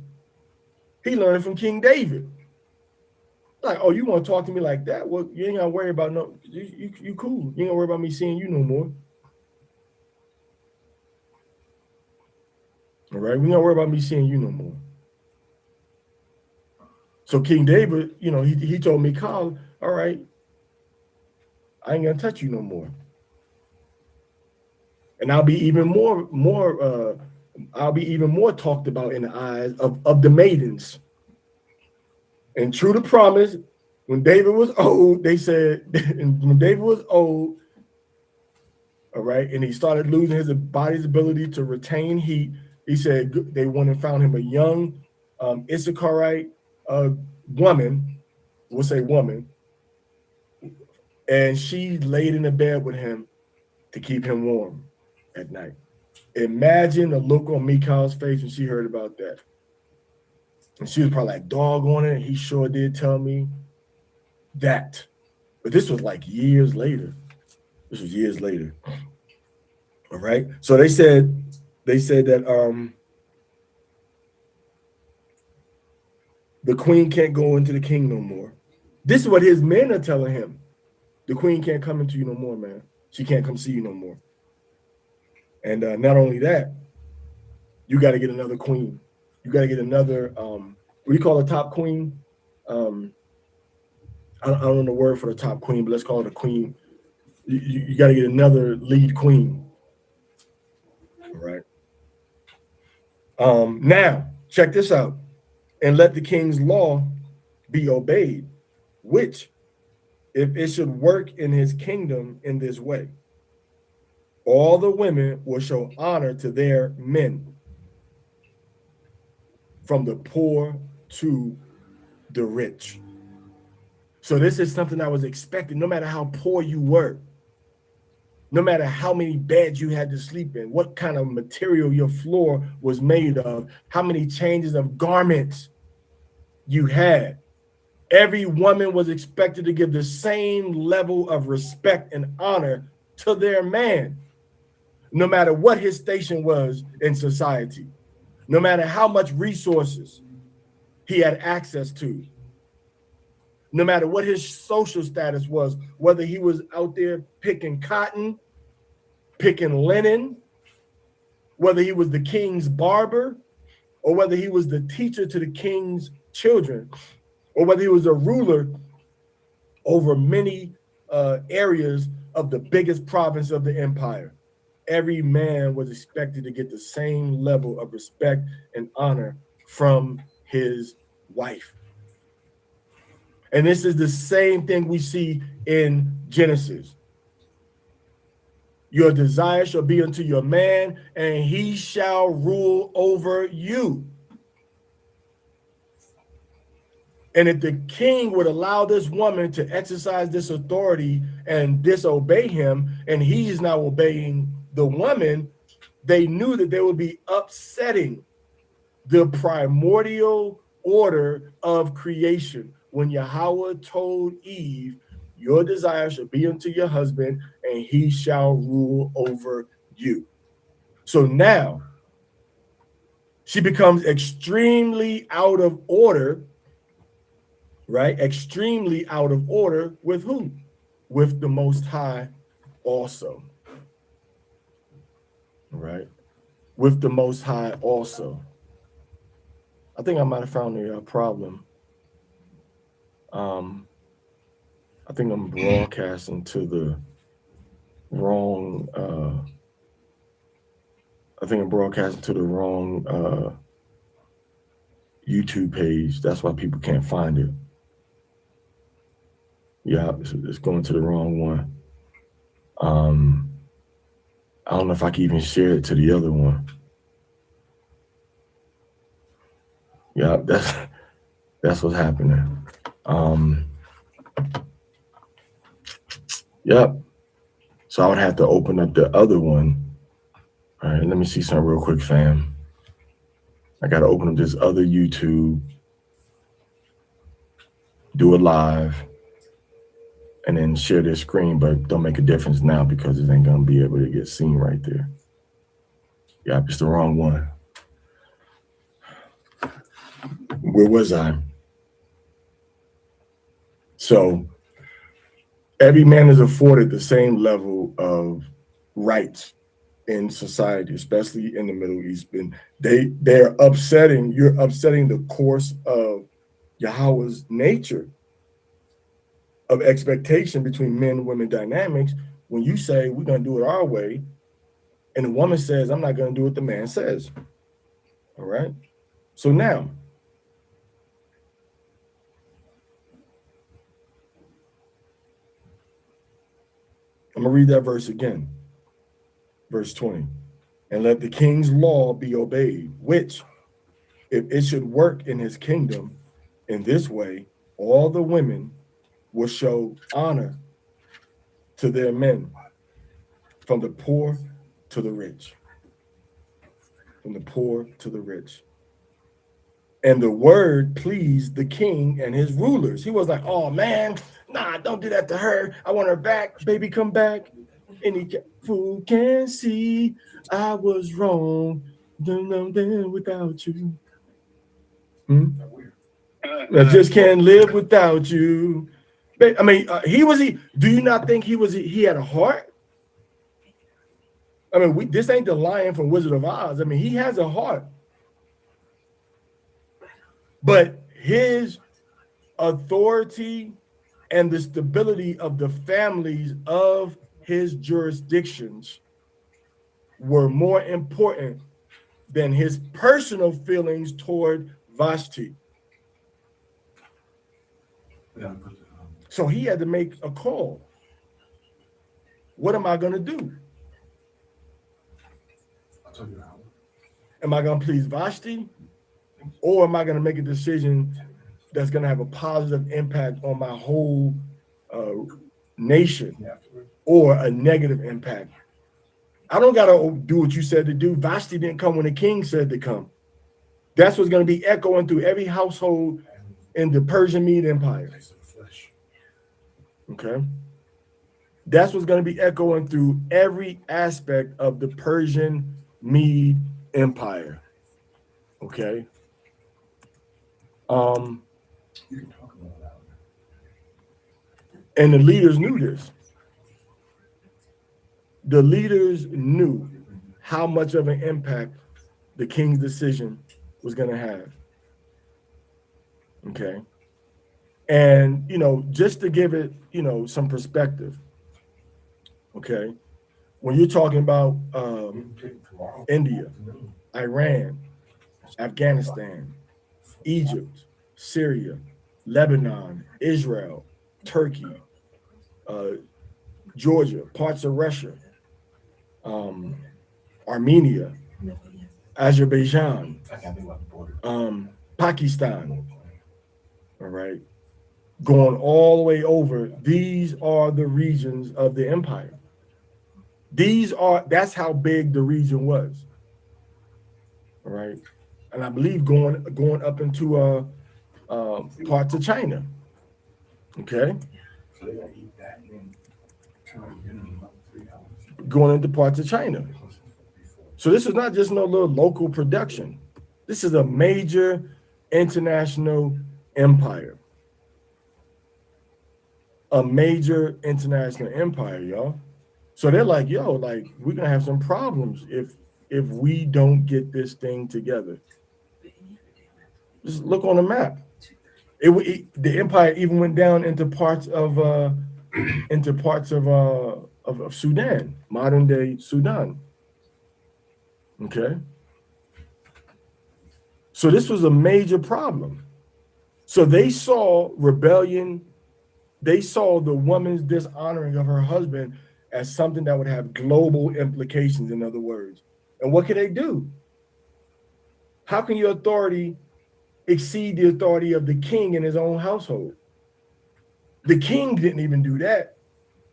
He learned from King David. Like, oh, you want to talk to me like that? Well, you ain't gotta worry about no. You cool. You ain't gonna worry about me seeing you no more. All right, we ain't gonna worry about me seeing you no more. So King David, he told me, Kyle, all right, I ain't gonna touch you no more. And I'll be even more talked about in the eyes of the maidens. And true to promise, when David was old, they said, when David was old, all right, and he started losing his body's ability to retain heat, he said they went and found him a young Issacharite woman, we'll say woman, and she laid in the bed with him to keep him warm at night. Imagine the look on Michal's face when she heard about that. And she was probably like, doggone it, he sure did tell me that. But this was like years later. This was years later. All right. So they said that the queen can't go into the king no more. This is what his men are telling him. The queen can't come into you no more, man. She can't come see you no more. And not only that, you got to get another queen. You got to get another, what do you call a top queen? I don't know the word for the top queen, but let's call it a queen. You got to get another lead queen. All right. Now, check this out. And let the king's law be obeyed, which, if it should work in his kingdom in this way, all the women will show honor to their men, from the poor to the rich. So this is something I was expecting, no matter how poor you were, no matter how many beds you had to sleep in, what kind of material your floor was made of, how many changes of garments you had. Every woman was expected to give the same level of respect and honor to their man, no matter what his station was in society, no matter how much resources he had access to, no matter what his social status was, whether he was out there picking cotton, picking linen, whether he was the king's barber, or whether he was the teacher to the king's children, or whether he was a ruler over many areas of the biggest province of the empire. Every man was expected to get the same level of respect and honor from his wife. And this is the same thing we see in Genesis. Your desire shall be unto your man, and he shall rule over you. And if the king would allow this woman to exercise this authority and disobey him, and he's now obeying the woman, they knew that they would be upsetting the primordial order of creation. When Yahweh told Eve, your desire shall be unto your husband, and he shall rule over you. So now she becomes extremely out of order, right? Extremely out of order with who? With the Most High also, right? With the Most High also. I think I might have found a problem. I think I'm broadcasting to the wrong, YouTube page. That's why people can't find it. Yeah, it's going to the wrong one. I don't know if I can even share it to the other one. Yeah, that's what's happening. Yep. So I would have to open up the other one. All right, let me see something real quick, fam. I got to open up this other YouTube, do it live, and then share their screen, but don't make a difference now because it ain't going to be able to get seen right there. Yep, it's the wrong one. Where was I? So every man is afforded the same level of rights in society, especially in the Middle East. And you're upsetting the course of Yahweh's nature of expectation between men and women dynamics when you say we're going to do it our way, and the woman says, I'm not going to do what the man says. All right. So now, I'm going to read that verse again. Verse 20. And let the king's law be obeyed, which, if it should work in his kingdom in this way, all the women will show honor to their men, from the poor to the rich. From the poor to the rich. And the word pleased the king and his rulers. He was like, oh man, nah, don't do that to her. I want her back. Baby, come back. Any fool can see I was wrong. Dun, without you. I just can't live without you. I mean, do you not think he had a heart? I mean, this ain't the lion from Wizard of Oz. I mean, he has a heart. But his authority and the stability of the families of his jurisdictions were more important than his personal feelings toward Vashti. So he had to make a call. What am I going to do? Am I going to please Vashti? Or am I going to make a decision that's going to have a positive impact on my whole nation, or a negative impact? I don't got to do what you said to do. Vashti didn't come when the king said to come. That's what's going to be echoing through every household in the Persian Mede Empire. Okay? That's what's going to be echoing through every aspect of the Persian Mede Empire. Okay? And the leaders knew this. The leaders knew how much of an impact the king's decision was going to have. Okay. And, just to give it, some perspective. Okay. When you're talking about India, Iran, Afghanistan, Egypt, Syria, Lebanon, Israel, Turkey, Georgia, parts of Russia, Armenia, Azerbaijan, Pakistan, all right, going all the way over. These are the regions of the empire. That's how big the region was. All right. And I believe going up into parts of China. Okay. Going into parts of China. So this is not just no little local production. This is a major international empire. A major international empire, y'all. So they're like, we're gonna have some problems if we don't get this thing together. Just look on the map. The empire even went down into parts of Sudan, modern day Sudan. Okay. So this was a major problem. So they saw rebellion. They saw the woman's dishonoring of her husband as something that would have global implications, in other words. And what could they do? How can your authority exceed the authority of the king in his own household? The king didn't even do that.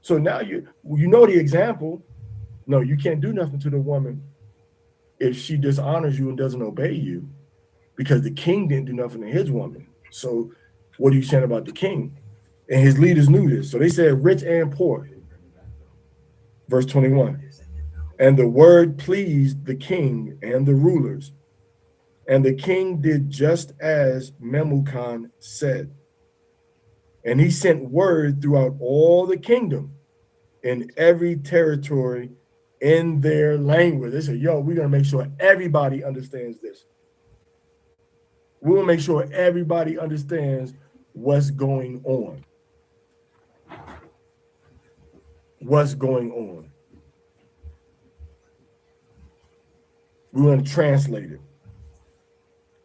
So now you know the example. No, you can't do nothing to the woman if she dishonors you and doesn't obey you, because the king didn't do nothing to his woman. So what are you saying about the king? And his leaders knew this. So they said rich and poor. Verse 21. And the word pleased the king and the rulers. And the king did just as Memucan said. And he sent word throughout all the kingdom in every territory in their language. They said, yo, we're going to make sure everybody understands this. We'll make sure everybody understands what's going on. What's going on. We want to translate it.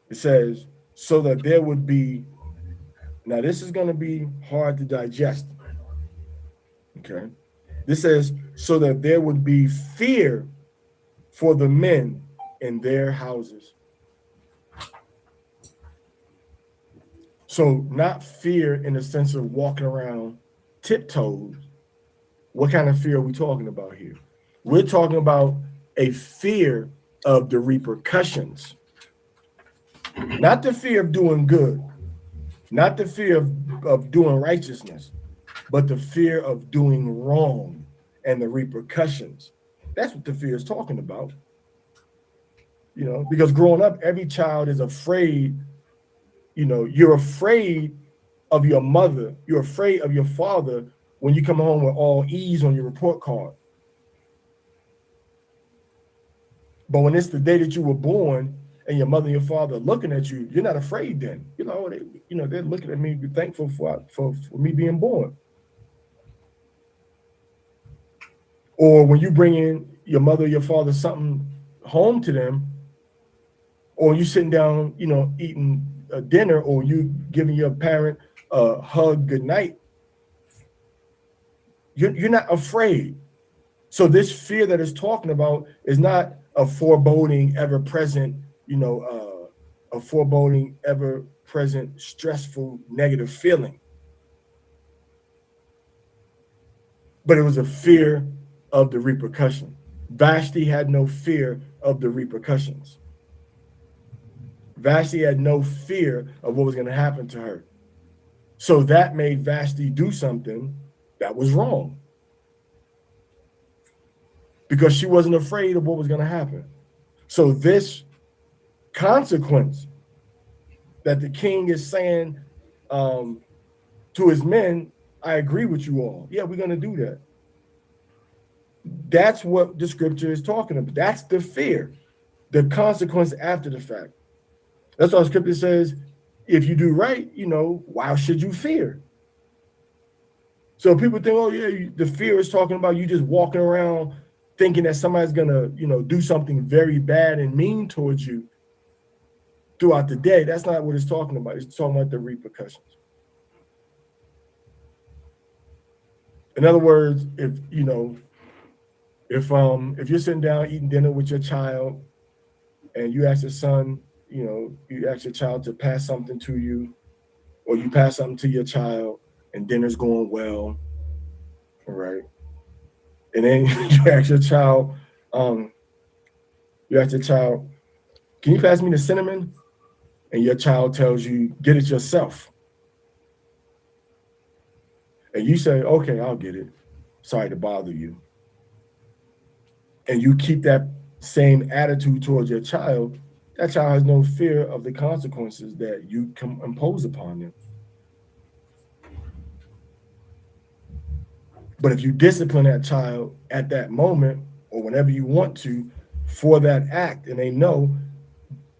It says, so that there would be, now this is going to be hard to digest. Okay. This says, so that there would be fear for the men in their houses. So not fear in the sense of walking around tiptoes. What kind of fear are we talking about here? We're talking about a fear of the repercussions. Not the fear of doing good, not the fear of doing righteousness, but the fear of doing wrong and the repercussions. That's what the fear is talking about. You know, because growing up, every child is afraid. You know, you're afraid of your mother, you're afraid of your father when you come home with all E's on your report card. But when it's the day that you were born and your mother and your father are looking at you, you're not afraid then. You know, they're looking at me, be thankful for me being born. Or when you bring in your mother or your father something home to them, or you sitting down, you know, eating a dinner, or you giving your parent a hug goodnight, you're not afraid. So this fear that it's talking about is not a foreboding, ever-present, a foreboding, ever-present, stressful, negative feeling. But it was a fear of the repercussion. Vashti had no fear of the repercussions. Vashti had no fear of what was going to happen to her. So that made Vashti do something that was wrong, because she wasn't afraid of what was going to happen. So this consequence that the king is saying to his men, I agree with you all. Yeah, we're going to do that. That's what the scripture is talking about. That's the fear, the consequence after the fact. That's why scripture says, if you do right, why should you fear? So people think, oh yeah, the fear is talking about you just walking around thinking that somebody's gonna, do something very bad and mean towards you throughout the day. That's not what it's talking about. It's talking about the repercussions. In other words, if you're sitting down eating dinner with your child and you ask your son, you ask your child to pass something to you, or you pass something to your child and dinner's going well, all right? And then you ask your child, can you pass me the cinnamon? And your child tells you, get it yourself. And you say, okay, I'll get it. Sorry to bother you. And you keep that same attitude towards your child, that child has no fear of the consequences that you can impose upon them. But if you discipline that child at that moment or whenever you want to for that act, and they know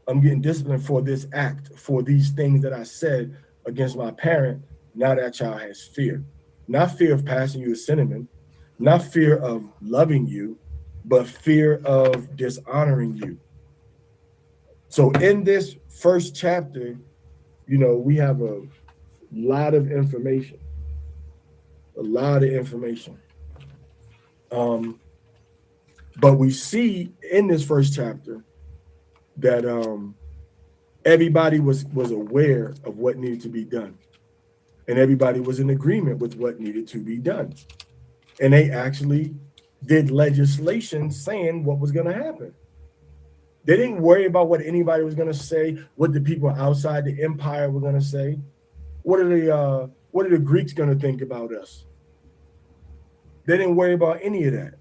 I'm getting disciplined for this act, for these things that I said against my parent, now that child has fear. Not fear of passing you a cinnamon, not fear of loving you, but fear of dishonoring you. So in this first chapter, we have a lot of information. But we see in this first chapter that everybody was aware of what needed to be done. and everybody was in agreement with what needed to be done. And they actually did legislation saying what was going to happen. They didn't worry about what anybody was going to say, what the people outside the empire were going to say. What are the Greeks going to think about us? They didn't worry about any of that.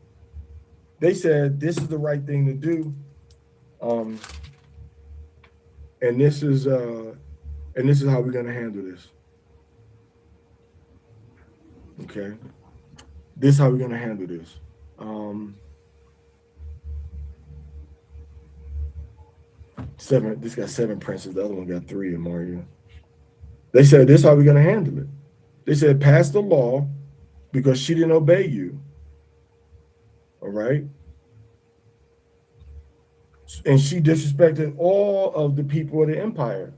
They said this is the right thing to do, and this is how we're going to handle this. Okay, this is how we're going to handle this. This got 7 princes. The other one got 3 in Mario. They said this is how we're going to handle it. They said pass the law because she didn't obey you. All right. And she disrespected all of the people of the empire.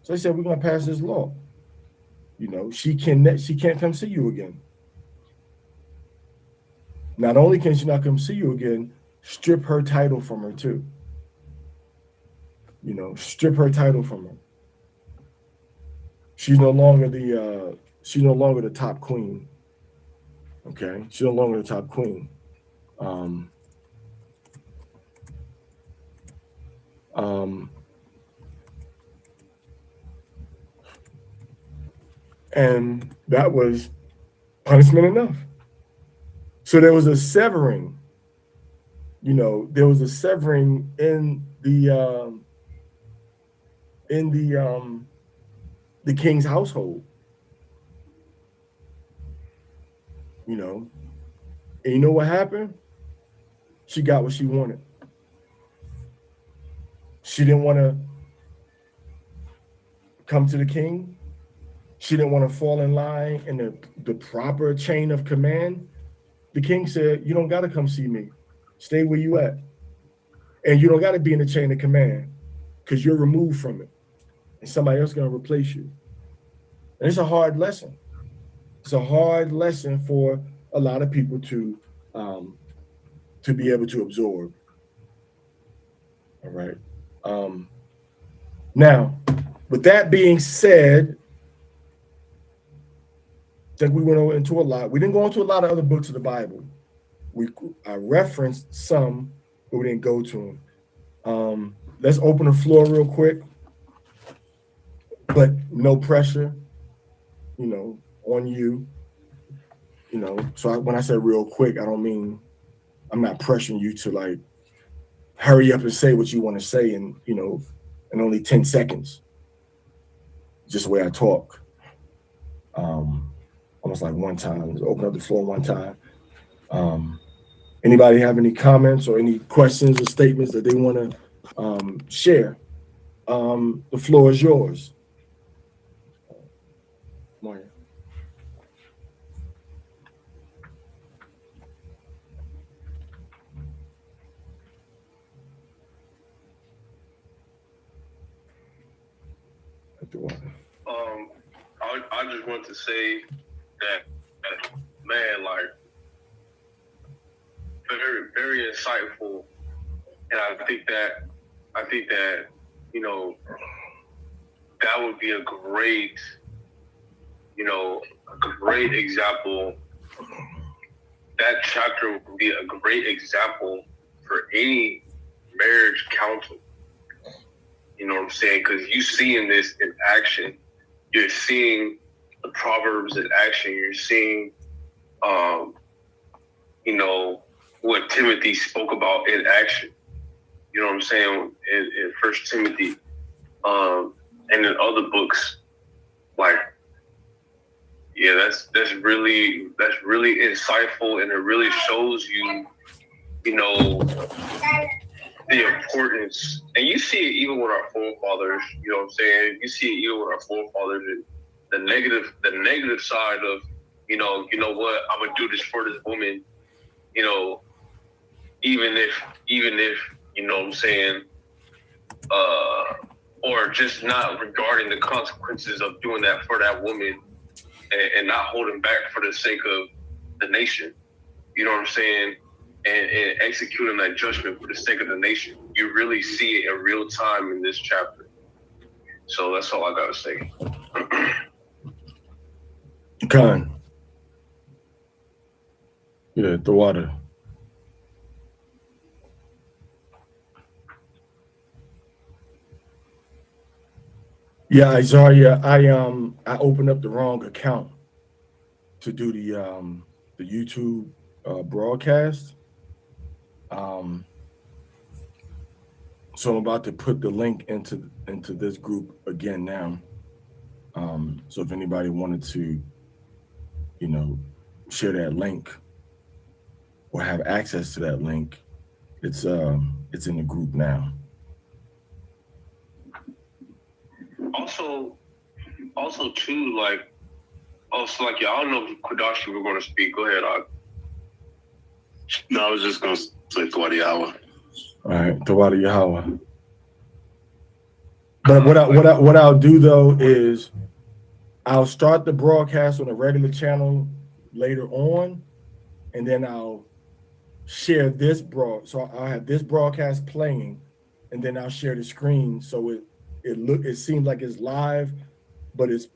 So they said, we're going to pass this law. You know, she can't come see you again. Not only can she not come see you again, strip her title from her too. You know, strip her title from her. She's no longer the top queen. Okay, she's no longer the top queen. And that was punishment enough. So there was a severing. You know, there was a severing in the king's household. You know, and you know what happened? She got what she wanted. She didn't want to come to the king. She didn't want to fall in line in the proper chain of command. The king said, you don't got to come see me. Stay where you at. And you don't got to be in the chain of command because you're removed from it. And somebody else is going to replace you. And it's a hard lesson. It's a hard lesson for a lot of people to be able to absorb. All right. Now, with that being said, I think we went into a lot. We didn't go into a lot of other books of the Bible. I referenced some, but we didn't go to them. Let's open the floor real quick, but no pressure, you know, on you. You know, so when I say real quick, I don't mean I'm not pressuring you to like hurry up and say what you want to say in, you know, in only 10 seconds. Just the way I talk. Almost like one time. Let's open up the floor one time. Anybody have any comments or any questions or statements that they want to share? The floor is yours. Mario. I just want to say that man, like, very, very insightful, and I think that you know, that would be a great example. That chapter would be a great example for any marriage counsel. You know what I'm saying? Because you seeing this in action. You're seeing the Proverbs in action. You're seeing, you know, what Timothy spoke about in action. You know what I'm saying? In First Timothy, and in other books. Like, yeah, that's really insightful, and it really shows you, you know, the importance. And you see it even with our forefathers. You know what I'm saying? You see it even with our forefathers, and the negative side of, you know what, I'm gonna do this for this woman. You know, even if you know what I'm saying, or just not regarding the consequences of doing that for that woman, and not holding back for the sake of the nation. You know what I'm saying? And executing that judgment for the sake of the nation. You really see it in real time in this chapter. So that's all I gotta say. Khan. Yeah, the water. Yeah, Isaiah, I opened up the wrong account to do the YouTube broadcast. So I'm about to put the link into this group again now. So if anybody wanted to, share that link or have access to that link, it's in the group now. Also too, like, I don't know if Kodashi were going to speak. Go ahead, Og. No, I was just going to say Thwadi Yahweh. All right, Tawada Yahweh. But what I'll do though is I'll start the broadcast on a regular channel later on, and then I'll share this so I'll have this broadcast playing, and then I'll share the screen so it seems like it's live, but it's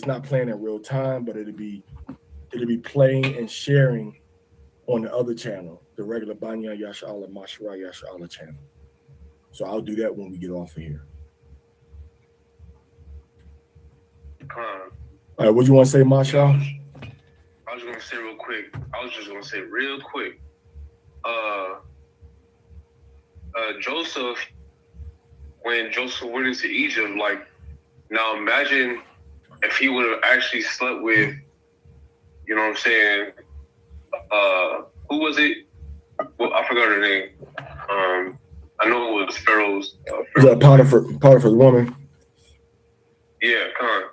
not playing in real time, but it'll be playing and sharing on the other channel, the regular Banya Yashala Mashra Yashala channel. So I'll do that when we get off of here. All right, what do you want to say, Masha? I was gonna say real quick. Joseph, when Joseph went into Egypt, like, now imagine if he would have actually slept with, you know what I'm saying? Who was it? Well, I forgot her name. I know it was Pharaoh's. Was that Potiphar's woman? Yeah, come on.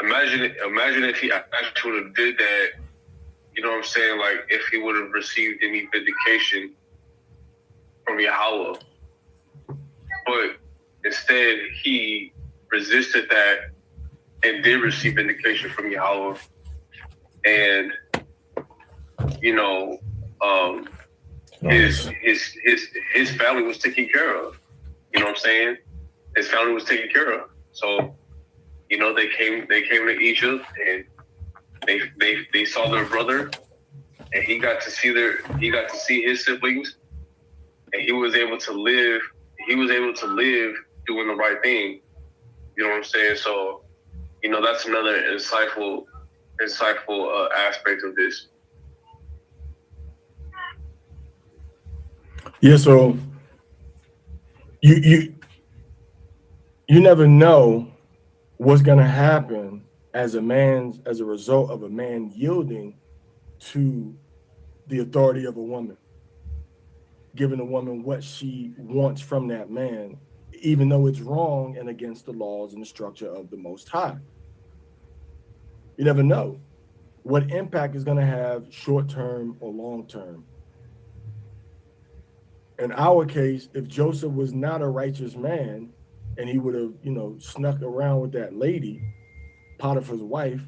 Imagine if he actually would have did that. You know what I'm saying? Like, if he would have received any vindication from Yahweh, but instead he resisted that and did receive vindication from Yahweh, and his family was taken care of. You know what I'm saying? His family was taken care of. So, they came to Egypt, and they saw their brother, and he got to see his siblings, and he was able to live doing the right thing. You know what I'm saying? So, that's another insightful aspect of this. Yeah, so you never know what's gonna happen as a result of a man yielding to the authority of a woman, giving a woman what she wants from that man, even though it's wrong and against the laws and the structure of the Most High. You never know what impact is gonna have short-term or long-term. In our case, if Joseph was not a righteous man and he would have, snuck around with that lady, Potiphar's wife,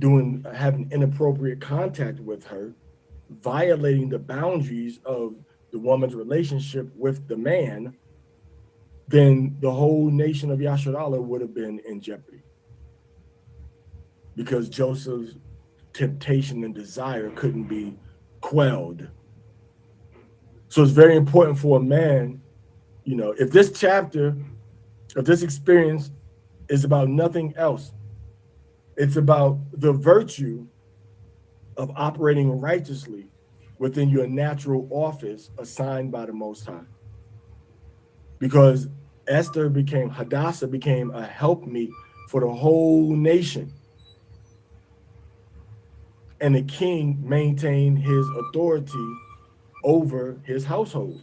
having inappropriate contact with her, violating the boundaries of the woman's relationship with the man, then the whole nation of Yasharallah would have been in jeopardy. Because Joseph's temptation and desire couldn't be quelled. So it's very important for a man, if this experience is about nothing else, it's about the virtue of operating righteously within your natural office assigned by the Most High. Because Hadassah became a helpmeet for the whole nation. And the king maintained his authority over his household.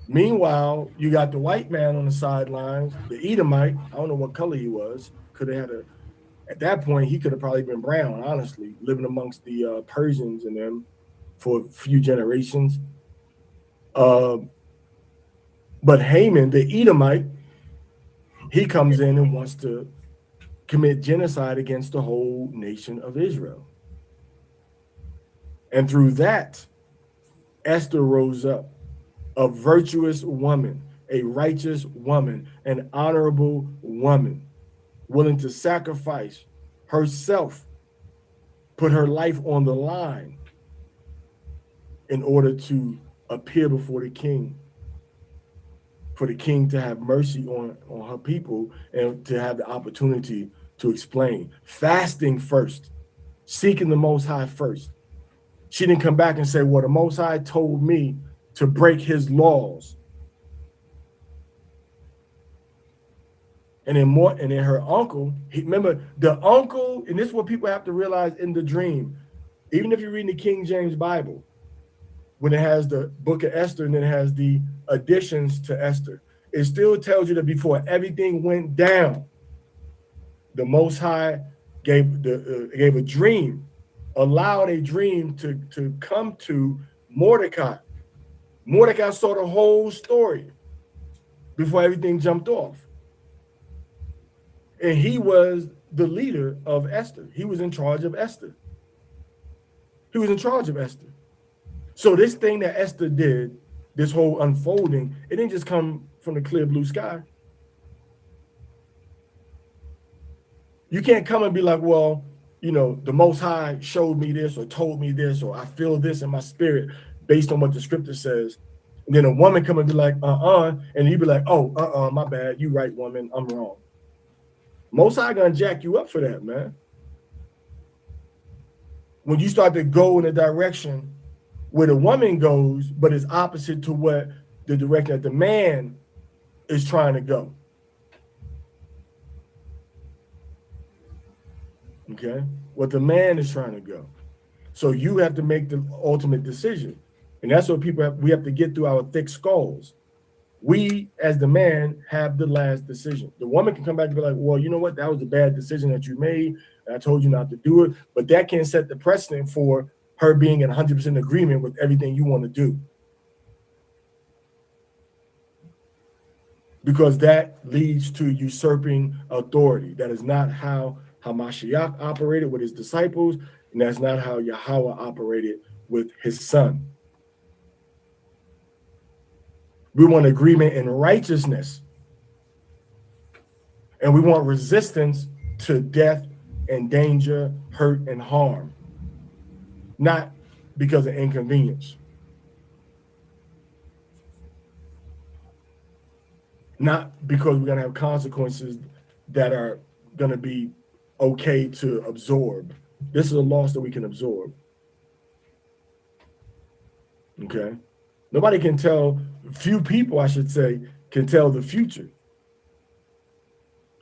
Meanwhile, you got the white man on the sidelines, the Edomite. I don't know what color he was. At that point, he could have probably been brown, honestly, living amongst the Persians and them for a few generations. But Haman, the Edomite, he comes in and wants to commit genocide against the whole nation of Israel. And through that, Esther rose up, a virtuous woman, a righteous woman, an honorable woman, willing to sacrifice herself, put her life on the line in order to appear before the king, for the king to have mercy on her people and to have the opportunity to explain. Fasting first, seeking the Most High first. She didn't come back and say, well, the Most High told me to break his laws. And then her uncle, remember the uncle, and this is what people have to realize in the dream. Even if you're reading the King James Bible, when it has the book of Esther and then it has the additions to Esther, it still tells you that before everything went down, the Most High gave a dream, allowed a dream to come to Mordecai. Mordecai saw the whole story before everything jumped off. And he was the leader of Esther. He was in charge of Esther. He was in charge of Esther. So this thing that Esther did, this whole unfolding, it didn't just come from the clear blue sky. You can't come and be like, well, you know, the Most High showed me this or told me this, or I feel this in my spirit based on what the scripture says. And then a woman come and be like, and you be like, oh, my bad. You right, woman, I'm wrong. Most High gonna jack you up for that, man. When you start to go in a direction where the woman goes, but it's opposite to what the direction that the man is trying to go. Okay? What the man is trying to go. So you have to make the ultimate decision. And that's what we have to get through our thick skulls. We, as the man, have the last decision. The woman can come back and be like, well, you know what? That was a bad decision that you made. And I told you not to do it. But that can't set the precedent for her being in 100% agreement with everything you want to do. Because that leads to usurping authority. That is not how Hamashiach operated with his disciples. And that's not how Yahweh operated with his son. We want agreement in righteousness. And we want resistance to death and danger, hurt and harm. Not because of inconvenience. Not because we're going to have consequences that are going to be okay to absorb. This is a loss that we can absorb. Okay? Nobody can tell, few people, I should say, can tell the future.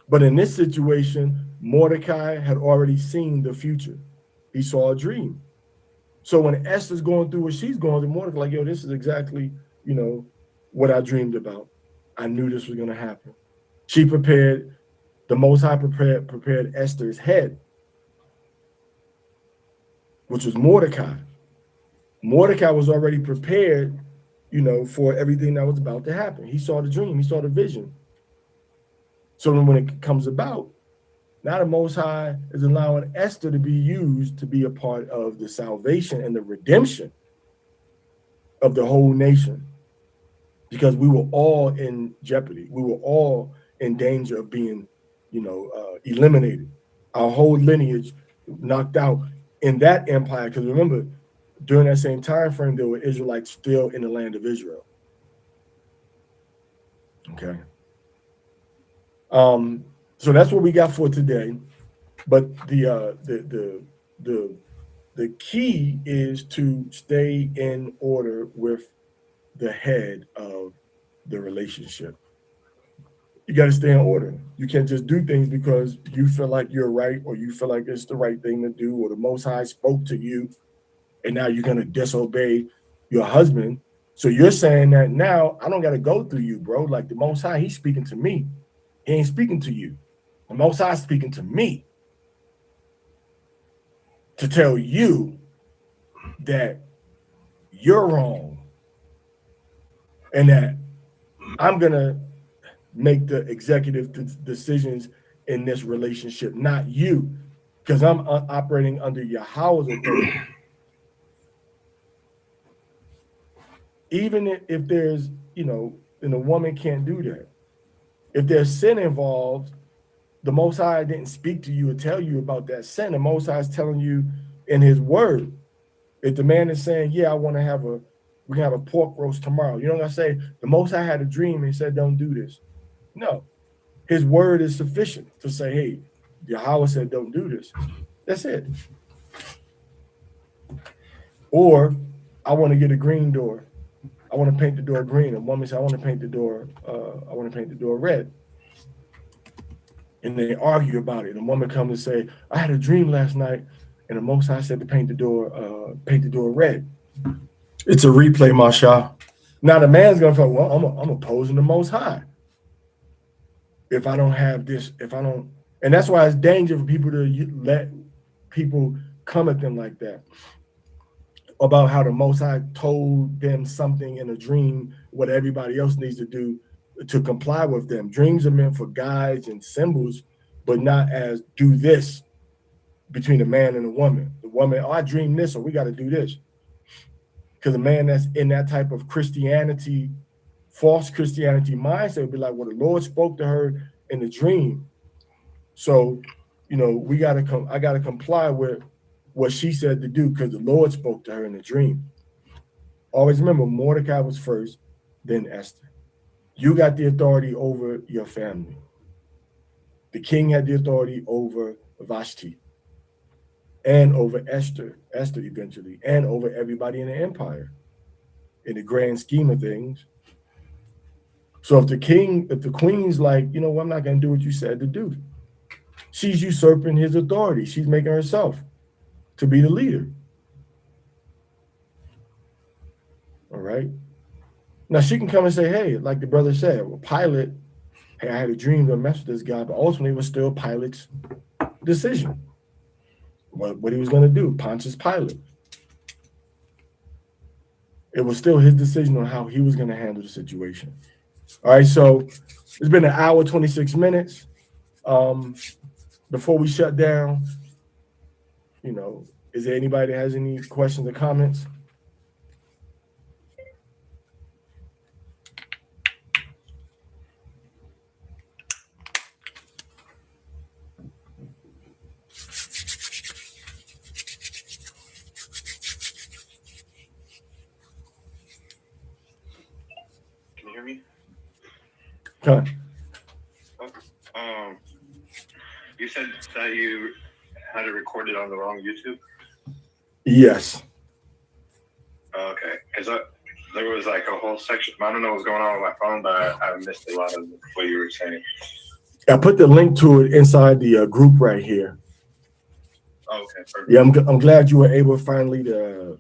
But in this situation, Mordecai had already seen the future. He saw a dream. So when Esther's going through what she's going through, Mordecai like, yo, this is exactly, you know, what I dreamed about. I knew this was going to happen. She prepared, the Most High prepared Esther's head, which was Mordecai. Mordecai was already prepared, you know, for everything that was about to happen. He saw the dream, he saw the vision. So when it comes about, now the Most High is allowing Esther to be used to be a part of the salvation and the redemption of the whole nation. Because we were all in jeopardy. We were all in danger of being, you know, eliminated. Our whole lineage knocked out in that empire. Because remember, during that same time frame, there were Israelites still in the land of Israel. Okay. So that's what we got for today. But the key is to stay in order with the head of the relationship. You got to stay in order. You can't just do things because you feel like you're right or you feel like it's the right thing to do or the Most High spoke to you and now you're going to disobey your husband. So you're saying that now I don't got to go through you, bro. Like the Most High, he's speaking to me. He ain't speaking to you. The Most High is speaking to me to tell you that you're wrong and that I'm going to make the executive decisions in this relationship, not you, because I'm operating under Yahweh's authority. Even if there's, you know, and a woman can't do that. If there's sin involved, the Most High didn't speak to you or tell you about that sin. The Most High is telling you in His Word. If the man is saying, "Yeah, we can have a pork roast tomorrow," you don't gotta say the Most High had a dream and said, "Don't do this." No, His Word is sufficient to say, "Hey, Yahweh said, don't do this." That's it. Or I want to get a green door. I want to paint the door green. A woman said, I want to paint the door red. And they argue about it. And a woman comes and say, I had a dream last night, and the Most High said to paint the door red. It's a replay, Masha. Now the man's gonna feel, well, I'm opposing the Most High. If I don't have this, and that's why it's dangerous for people to let people come at them like that. About how the Most High told them something in a dream, what everybody else needs to do to comply with them. Dreams are meant for guides and symbols, but not as do this between a man and a woman. The woman, oh, I dreamed this, so we got to do this. Because a man that's in that type of Christianity, false Christianity mindset would be like, well, the Lord spoke to her in the dream. So, I got to comply with what she said to do because the Lord spoke to her in a dream. Always remember, Mordecai was first, then Esther. You got the authority over your family. The king had the authority over Vashti and over Esther eventually, and over everybody in the empire in the grand scheme of things. So if the queen's like, I'm not going to do what you said to do, she's usurping his authority. She's making herself to be the leader. All right. Now she can come and say, hey, like the brother said, well, Pilate, hey, I had a dream to mess with this guy, but ultimately it was still Pilate's decision. What he was going to do, Pontius Pilate. It was still his decision on how he was going to handle the situation. All right, so it's been an hour, 26 minutes. Before we shut down, is there anybody that has any questions or comments? Can you hear me? Okay. You said that you had it recorded on the wrong YouTube? Yes. Okay, because there was like a whole section. I don't know what's going on with my phone, but I missed a lot of what you were saying. I put the link to it inside the group right here. Okay, perfect. Yeah, I'm glad you were able finally to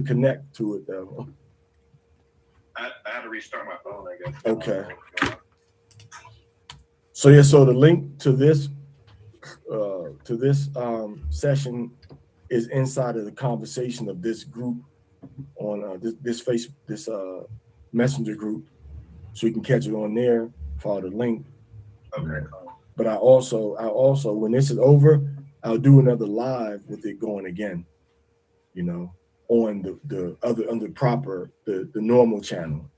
connect to it though. I had to restart my phone, I guess. Okay. So the link to this session is inside of the conversation of this group on this messenger group, so you can catch it on there. Follow the link. Okay. But I also when this is over, I'll do another live with it going again. On the other under proper the normal channel.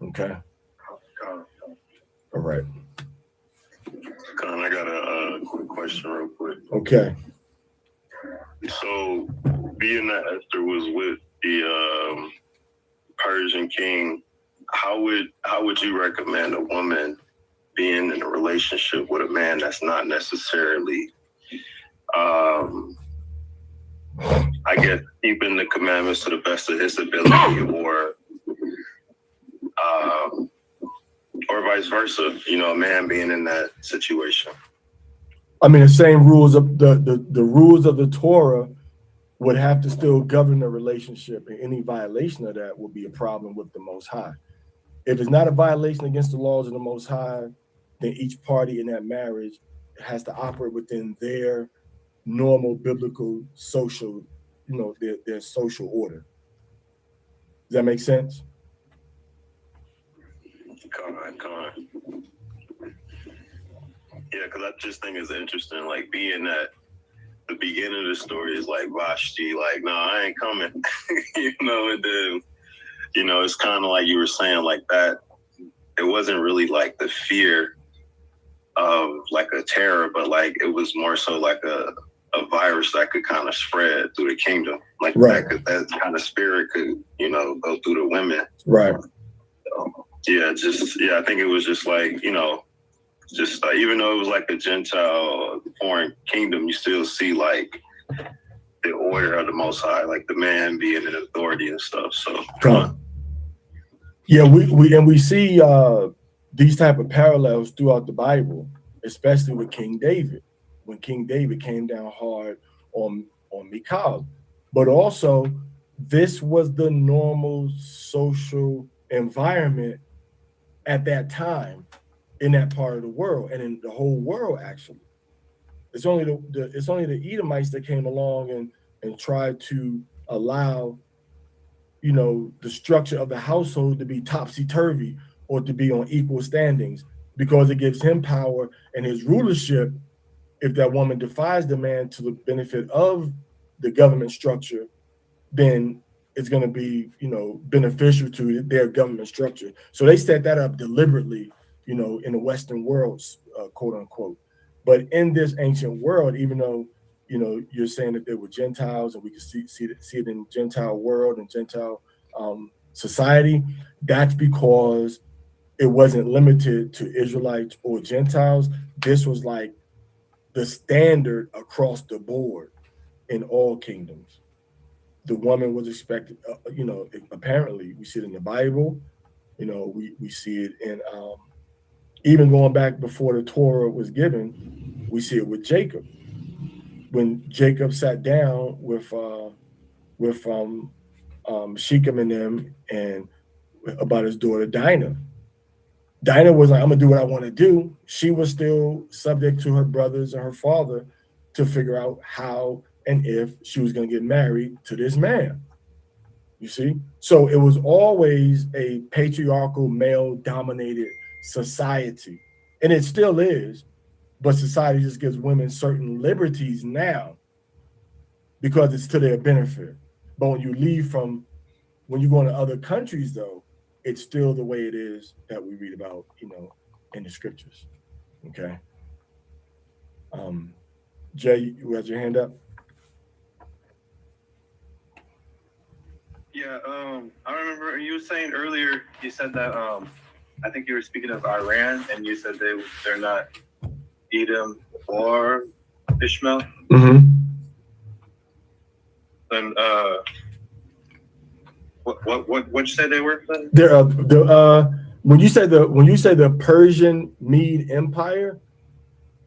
Okay. All right. Con, I got a quick question real quick. Okay. So, being that Esther was with the Persian king, how would you recommend a woman being in a relationship with a man that's not necessarily, I guess, keeping the commandments to the best of his ability, or vice versa? A man being in that situation. I mean, the same rules of the rules of the Torah would have to still govern the relationship, and any violation of that would be a problem with the Most High. If it's not a violation against the laws of the Most High, then each party in that marriage has to operate within their normal biblical social, their social order. Does that make sense? Con. Yeah, because I just think it's interesting, like being that the beginning of the story is like Vashti, like, no, I ain't coming, and then, it's kind of like you were saying like that. It wasn't really like the fear of like a terror, but like it was more so like a virus that could kind of spread through the kingdom. Like that kind of spirit could, you know, go through the women. Right. I think it was just like, you know, just even though it was like a Gentile foreign kingdom, you still see like the order of the Most High, like the man being in authority and stuff. So yeah, we see these type of parallels throughout the Bible, especially with King David, when King David came down hard on Michal. But also, this was the normal social environment at that time in that part of the world, and in the whole world actually. It's only the Edomites that came along and tried to allow, you know, the structure of the household to be topsy-turvy or to be on equal standings, because it gives him power and his rulership. If that woman defies the man to the benefit of the government structure, then it's going to be, you know, beneficial to their government structure. So they set that up deliberately, you know, in the Western world, quote unquote. But in this ancient world, even though, you know, you're saying that they were Gentiles, and we can see it in Gentile world and Gentile society, that's because it wasn't limited to Israelites or Gentiles. This was like the standard across the board in all kingdoms. The woman was expected, you know, apparently we see it in the Bible, you know, we see it in, even going back before the Torah was given, we see it with Jacob. When Jacob sat down with Shechem and them, and about his daughter Dinah. Dinah was like, I'm gonna do what I want to do. She was still subject to her brothers and her father to figure out how and if she was gonna get married to this man. You see? So it was always a patriarchal, male-dominated society. And it still is, but society just gives women certain liberties now because it's to their benefit. But when you go into other countries, though, it's still the way it is that we read about, you know, in the scriptures. Okay. Jay, you had your hand up? Yeah, I remember you were saying earlier, you said that, I think you were speaking of Iran, and you said they're not Edom or Ishmael. Mm-hmm. And what you say they were? They're when you say the Persian Mede Empire,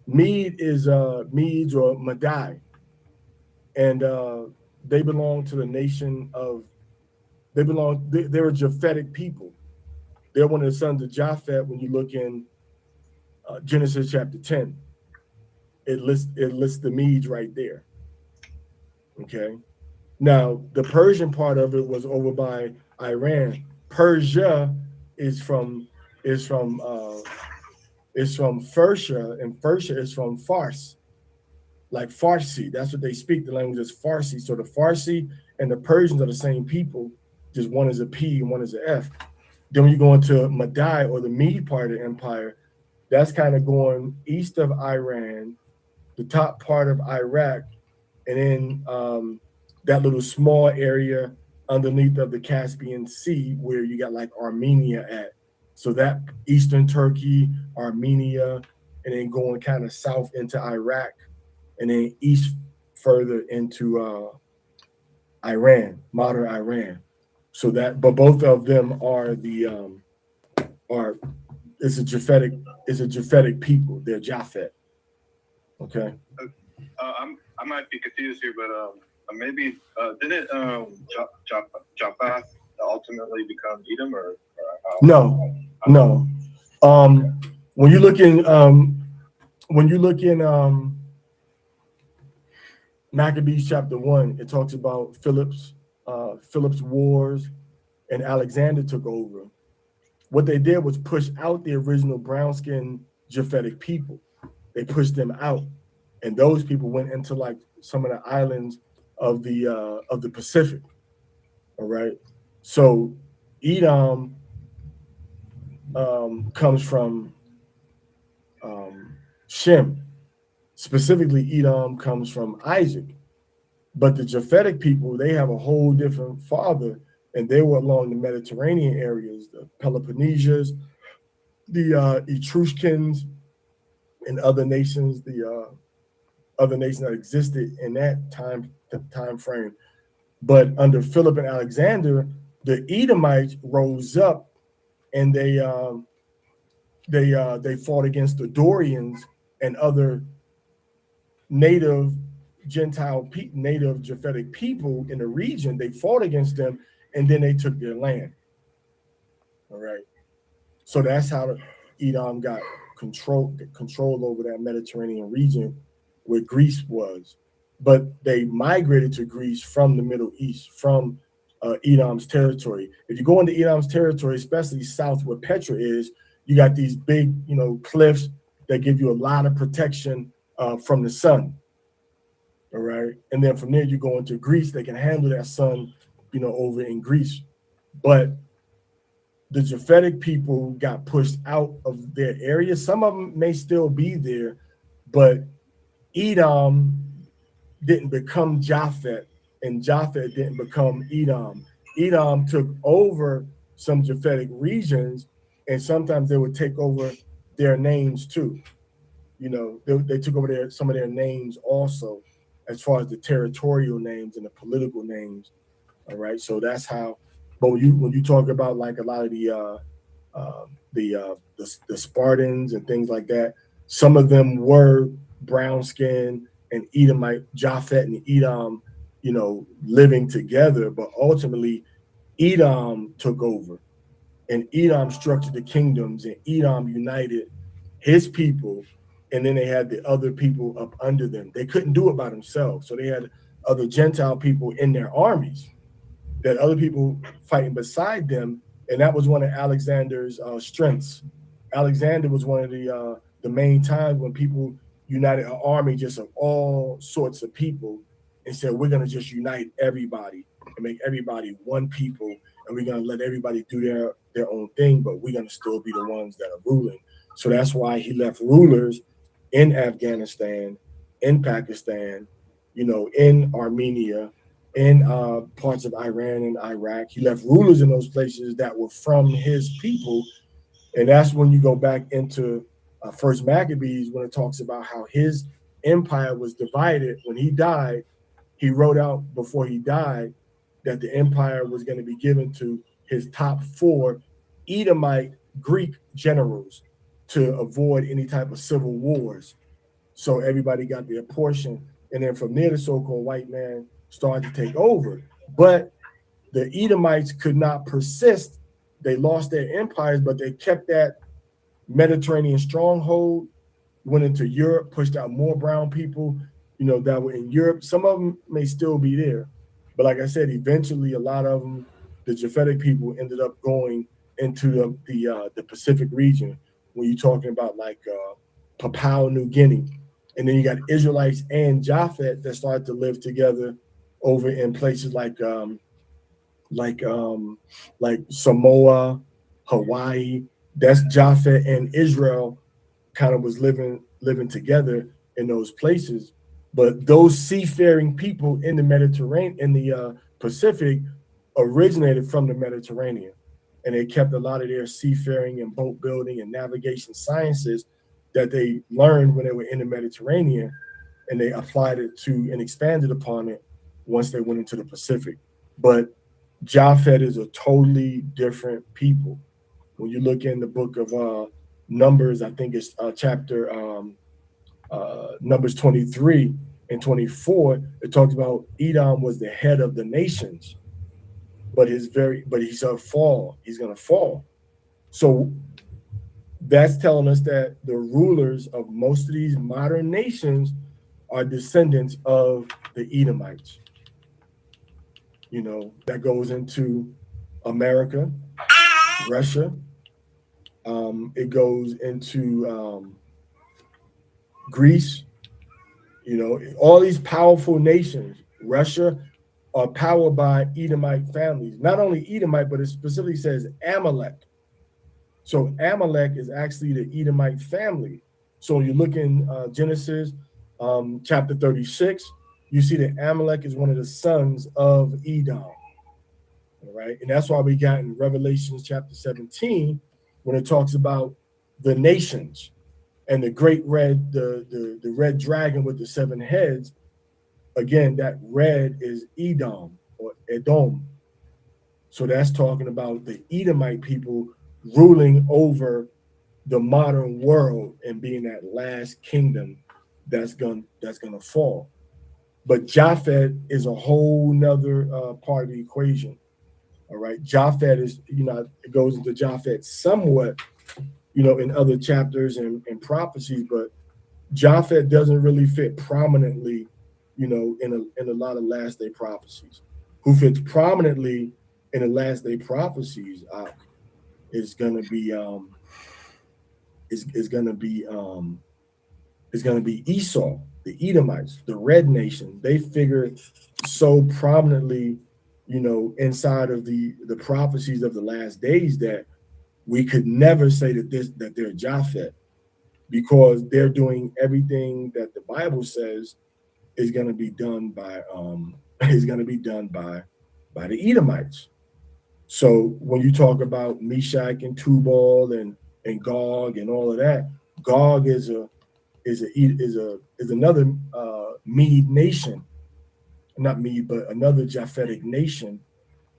Mede is Medes or Madai, and they belong to the nation of. They're a Japhetic people. They're one of the sons of Japhet. When you look in Genesis chapter 10, it lists the Medes right there. Okay. Now the Persian part of it was over by Iran. Persia is from Persia, and Persia is from Fars, like Farsi. That's what they speak. The language is Farsi. So the Farsi and the Persians are the same people. Just one is a P and one is an F. Then when you go into Madai, or the Mede part of the empire, that's kind of going east of Iran, the top part of Iraq, and then that little small area underneath of the Caspian Sea where you got like Armenia at. So that eastern Turkey, Armenia, and then going kind of south into Iraq, and then east further into Iran, modern Iran. So that, but both of them are it's a Japhetic people. They're Japhet. Okay. I might be confused here, but maybe didn't Japheth ultimately become Edom, or no. When you look in Maccabees chapter 1, it talks about Philip's wars, and Alexander took over. What they did was push out the original brown-skinned Japhetic people. They pushed them out, and those people went into like some of the islands of the Pacific. All right. So Edom comes from Shem. Specifically, Edom comes from Isaac. But the Japhetic people, they have a whole different father, and they were along the Mediterranean areas, the Peloponnesians, the Etruscans, and other nations, the other nations that existed in that time frame. But under Philip and Alexander, the Edomites rose up, and they fought against the Dorians and other native native Japhetic people in the region. They fought against them, and then they took their land. All right. So that's how Edom got control over that Mediterranean region where Greece was. But they migrated to Greece from the Middle East, from Edom's territory. If you go into Edom's territory, especially south where Petra is, you got these big, cliffs that give you a lot of protection from the sun. All right. And then from there, you go into Greece, they can handle that sun, over in Greece. But the Japhetic people got pushed out of their area. Some of them may still be there, but Edom didn't become Japhet, and Japhet didn't become Edom. Edom took over some Japhetic regions, and sometimes they would take over their names too. They took over some of their names also, as far as the territorial names and the political names. All right, so that's how. But when you talk about like a lot of the Spartans and things like that, some of them were brown skin and Edomite, Japhet and Edom, living together. But ultimately, Edom took over, and Edom structured the kingdoms, and Edom united his people, and then they had the other people up under them. They couldn't do it by themselves, so they had other Gentile people in their armies, that other people fighting beside them, and that was one of Alexander's strengths. Alexander was one of the main times when people united an army just of all sorts of people and said, we're going to just unite everybody and make everybody one people, and we're going to let everybody do their own thing, but we're going to still be the ones that are ruling. So that's why he left rulers in Afghanistan, in Pakistan, in Armenia, in parts of Iran and Iraq. He left rulers in those places that were from his people. And that's when you go back into First Maccabees, when it talks about how his empire was divided. When he died, he wrote out before he died that the empire was going to be given to his top 4 Edomite Greek generals to avoid any type of civil wars. So everybody got their portion. And then from there, the so-called white man started to take over. But the Edomites could not persist. They lost their empires, but they kept that Mediterranean stronghold, went into Europe, pushed out more brown people, that were in Europe. Some of them may still be there. But like I said, eventually a lot of them, the Japhetic people, ended up going into the Pacific region, when you're talking about like Papua New Guinea. And then you got Israelites and Japhet that started to live together over in places like Samoa, Hawaii. That's Japhet and Israel kind of was living together in those places. But those seafaring people in the Mediterranean, in the Pacific, originated from the Mediterranean, and they kept a lot of their seafaring and boat building and navigation sciences that they learned when they were in the Mediterranean, and they applied it to and expanded upon it once they went into the Pacific. But Japhet is a totally different people. When you look in the book of Numbers, I think it's chapter Numbers 23 and 24, it talks about Edom was the head of the nations, but he's gonna fall. He's gonna fall. So that's telling us that the rulers of most of these modern nations are descendants of the Edomites. That goes into America, Russia. It goes into Greece. All these powerful nations, Russia, are powered by Edomite families. Not only Edomite, but it specifically says Amalek. So Amalek is actually the Edomite family. So you look in Genesis chapter 36, you see that Amalek is one of the sons of Edom. All right. And that's why we got in Revelation chapter 17, when it talks about the nations and the great red, the red dragon with the 7 heads. Again, that red is Edom or Edom. So that's talking about the Edomite people ruling over the modern world and being that last kingdom that's gonna fall. But Japhet is a whole nother part of the equation. All right, Japhet is, it goes into Japhet somewhat, in other chapters and prophecies, but Japhet doesn't really fit prominently, in a lot of last day prophecies. Who fits prominently in the last day prophecies is gonna be is gonna be Esau, the Edomites, the red nation. They figure so prominently, inside of the prophecies of the last days that we could never say that they're Japhet, because they're doing everything that the Bible says is going to be done by the Edomites. So when you talk about Meshach and Tubal and Gog and all of that, Gog is another Mede nation, not Mede, but another Japhetic nation.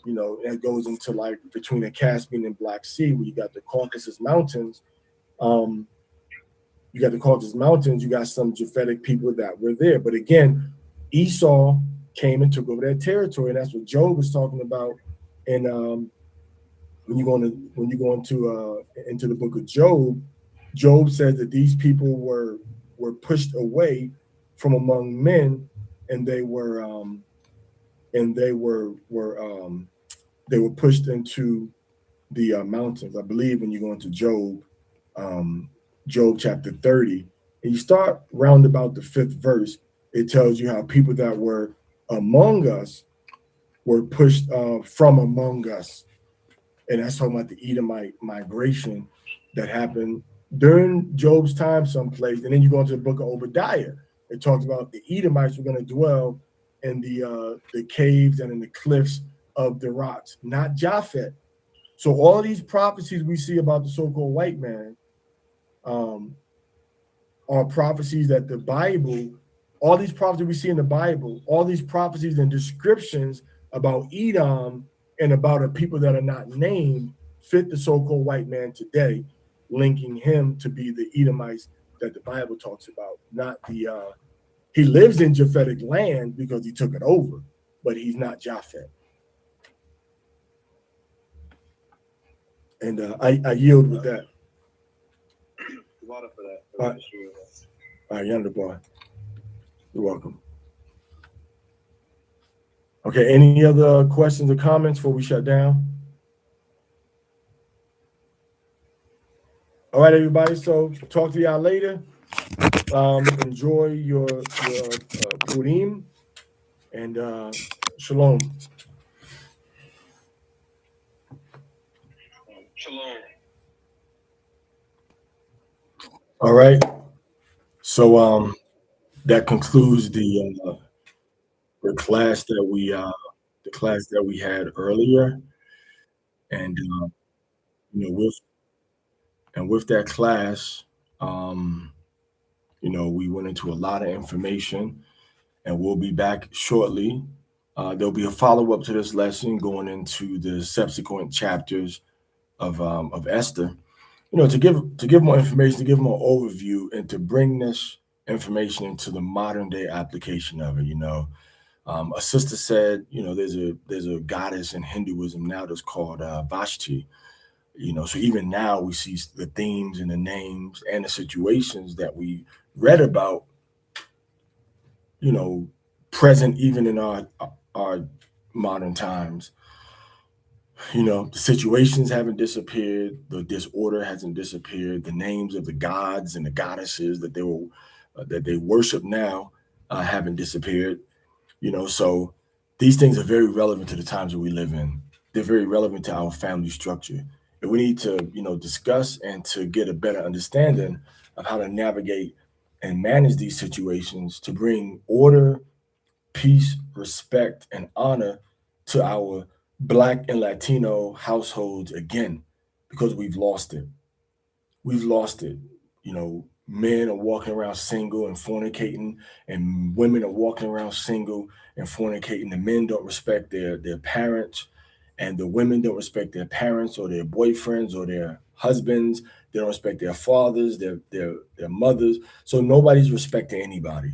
That goes into like between the Caspian and Black Sea, where you got the Caucasus Mountains. You got some Japhetic people that were there. But again, Esau came and took over that territory, and that's what Job was talking about. And when you go into the book of Job, Job says that these people were pushed away from among men, and they were pushed into the mountains. I believe when you go into Job, Job chapter 30, and you start round about the 5th verse, it tells you how people that were among us were pushed from among us. And that's talking about the Edomite migration that happened during Job's time someplace. And then you go into the book of Obadiah. It talks about the Edomites were going to dwell in the caves and in the cliffs of the rocks, not Japhet. So all of these prophecies we see about the so-called white man are prophecies that the Bible, all these prophecies we see in the Bible, all these prophecies and descriptions about Edom and about a people that are not named fit the so-called white man today, linking him to be the Edomites that the Bible talks about, not he lives in Japhetic land because he took it over, but he's not Japhet. And I yield with that. Water for that. All right, Yonder boy. You're welcome. Okay, any other questions or comments before we shut down? All right, everybody. So talk to y'all later. Enjoy your PURIM and shalom. Shalom. All right. So that concludes the class that we had earlier, and with that class, we went into a lot of information, and we'll be back shortly. There'll be a follow-up to this lesson going into the subsequent chapters of Esther. To give more information, to give more overview, and to bring this information into the modern day application of it. A sister said, there's a goddess in Hinduism now that's called Vashti. So even now we see the themes and the names and the situations that we read about, present even in our modern times. The situations haven't disappeared. The disorder hasn't disappeared. The names of the gods and the goddesses that they worship now haven't disappeared. So these things are very relevant to the times that we live in. They're very relevant to our family structure. And we need to, discuss and to get a better understanding of how to navigate and manage these situations to bring order, peace, respect, and honor to our Black and Latino households again, because we've lost it. We've lost it. You know, men are walking around single and fornicating, and women are walking around single and fornicating. The men don't respect their parents, and the women don't respect their parents or their boyfriends or their husbands. They don't respect their fathers, their mothers. So nobody's respecting anybody.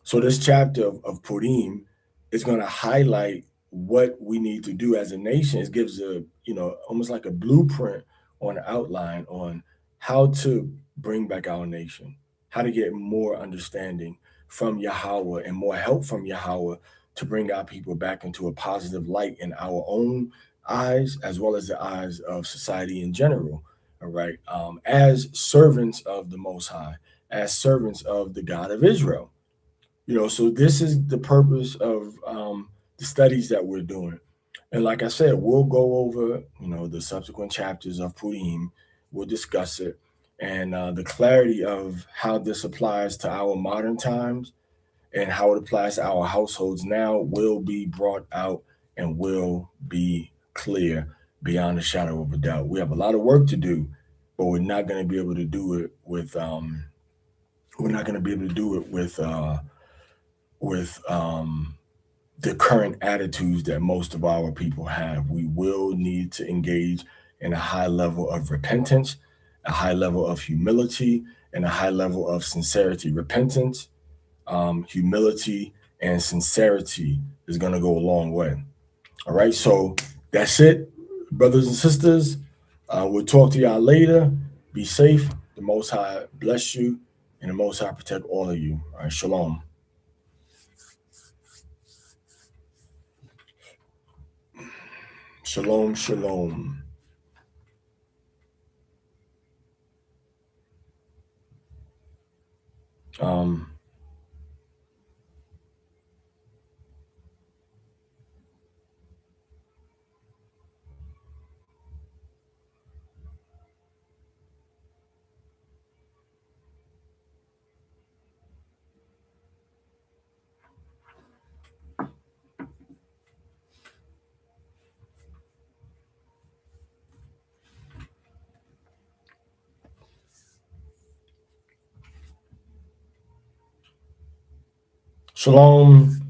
So this chapter of Purim is going to highlight what we need to do as a nation. It gives a, almost like a blueprint on an outline on how to bring back our nation, how to get more understanding from Yahweh and more help from Yahweh to bring our people back into a positive light in our own eyes, as well as the eyes of society in general. All right. As servants of the Most High, as servants of the God of Israel. So this is the purpose of the studies that we're doing. And like I said, we'll go over, the subsequent chapters of Purim. We'll discuss it. And the clarity of how this applies to our modern times and how it applies to our households now will be brought out and will be clear beyond a shadow of a doubt. We have a lot of work to do, but we're not going to be able to do it with the current attitudes that most of our people have. We will need to engage in a high level of repentance, a high level of humility, and a high level of sincerity. Repentance, humility, and sincerity is going to go a long way. All right, so that's it, brothers and sisters. We'll talk to y'all later. Be safe. The Most High bless you, and the Most High protect all of you. All right, shalom. Shalom, shalom. Shalom,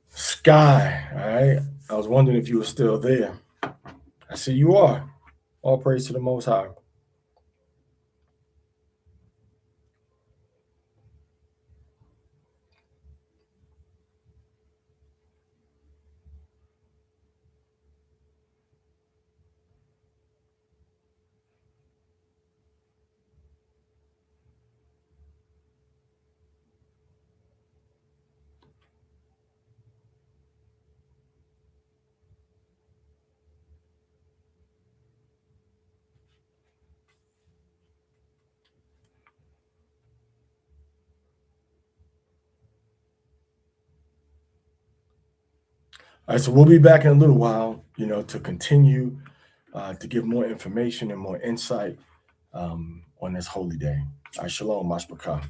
Sky. All right. I was wondering if you were still there. I see you are. All praise to the Most High. All right, so we'll be back in a little while, to continue to give more information and more insight on this holy day. All right, shalom, mashbakah.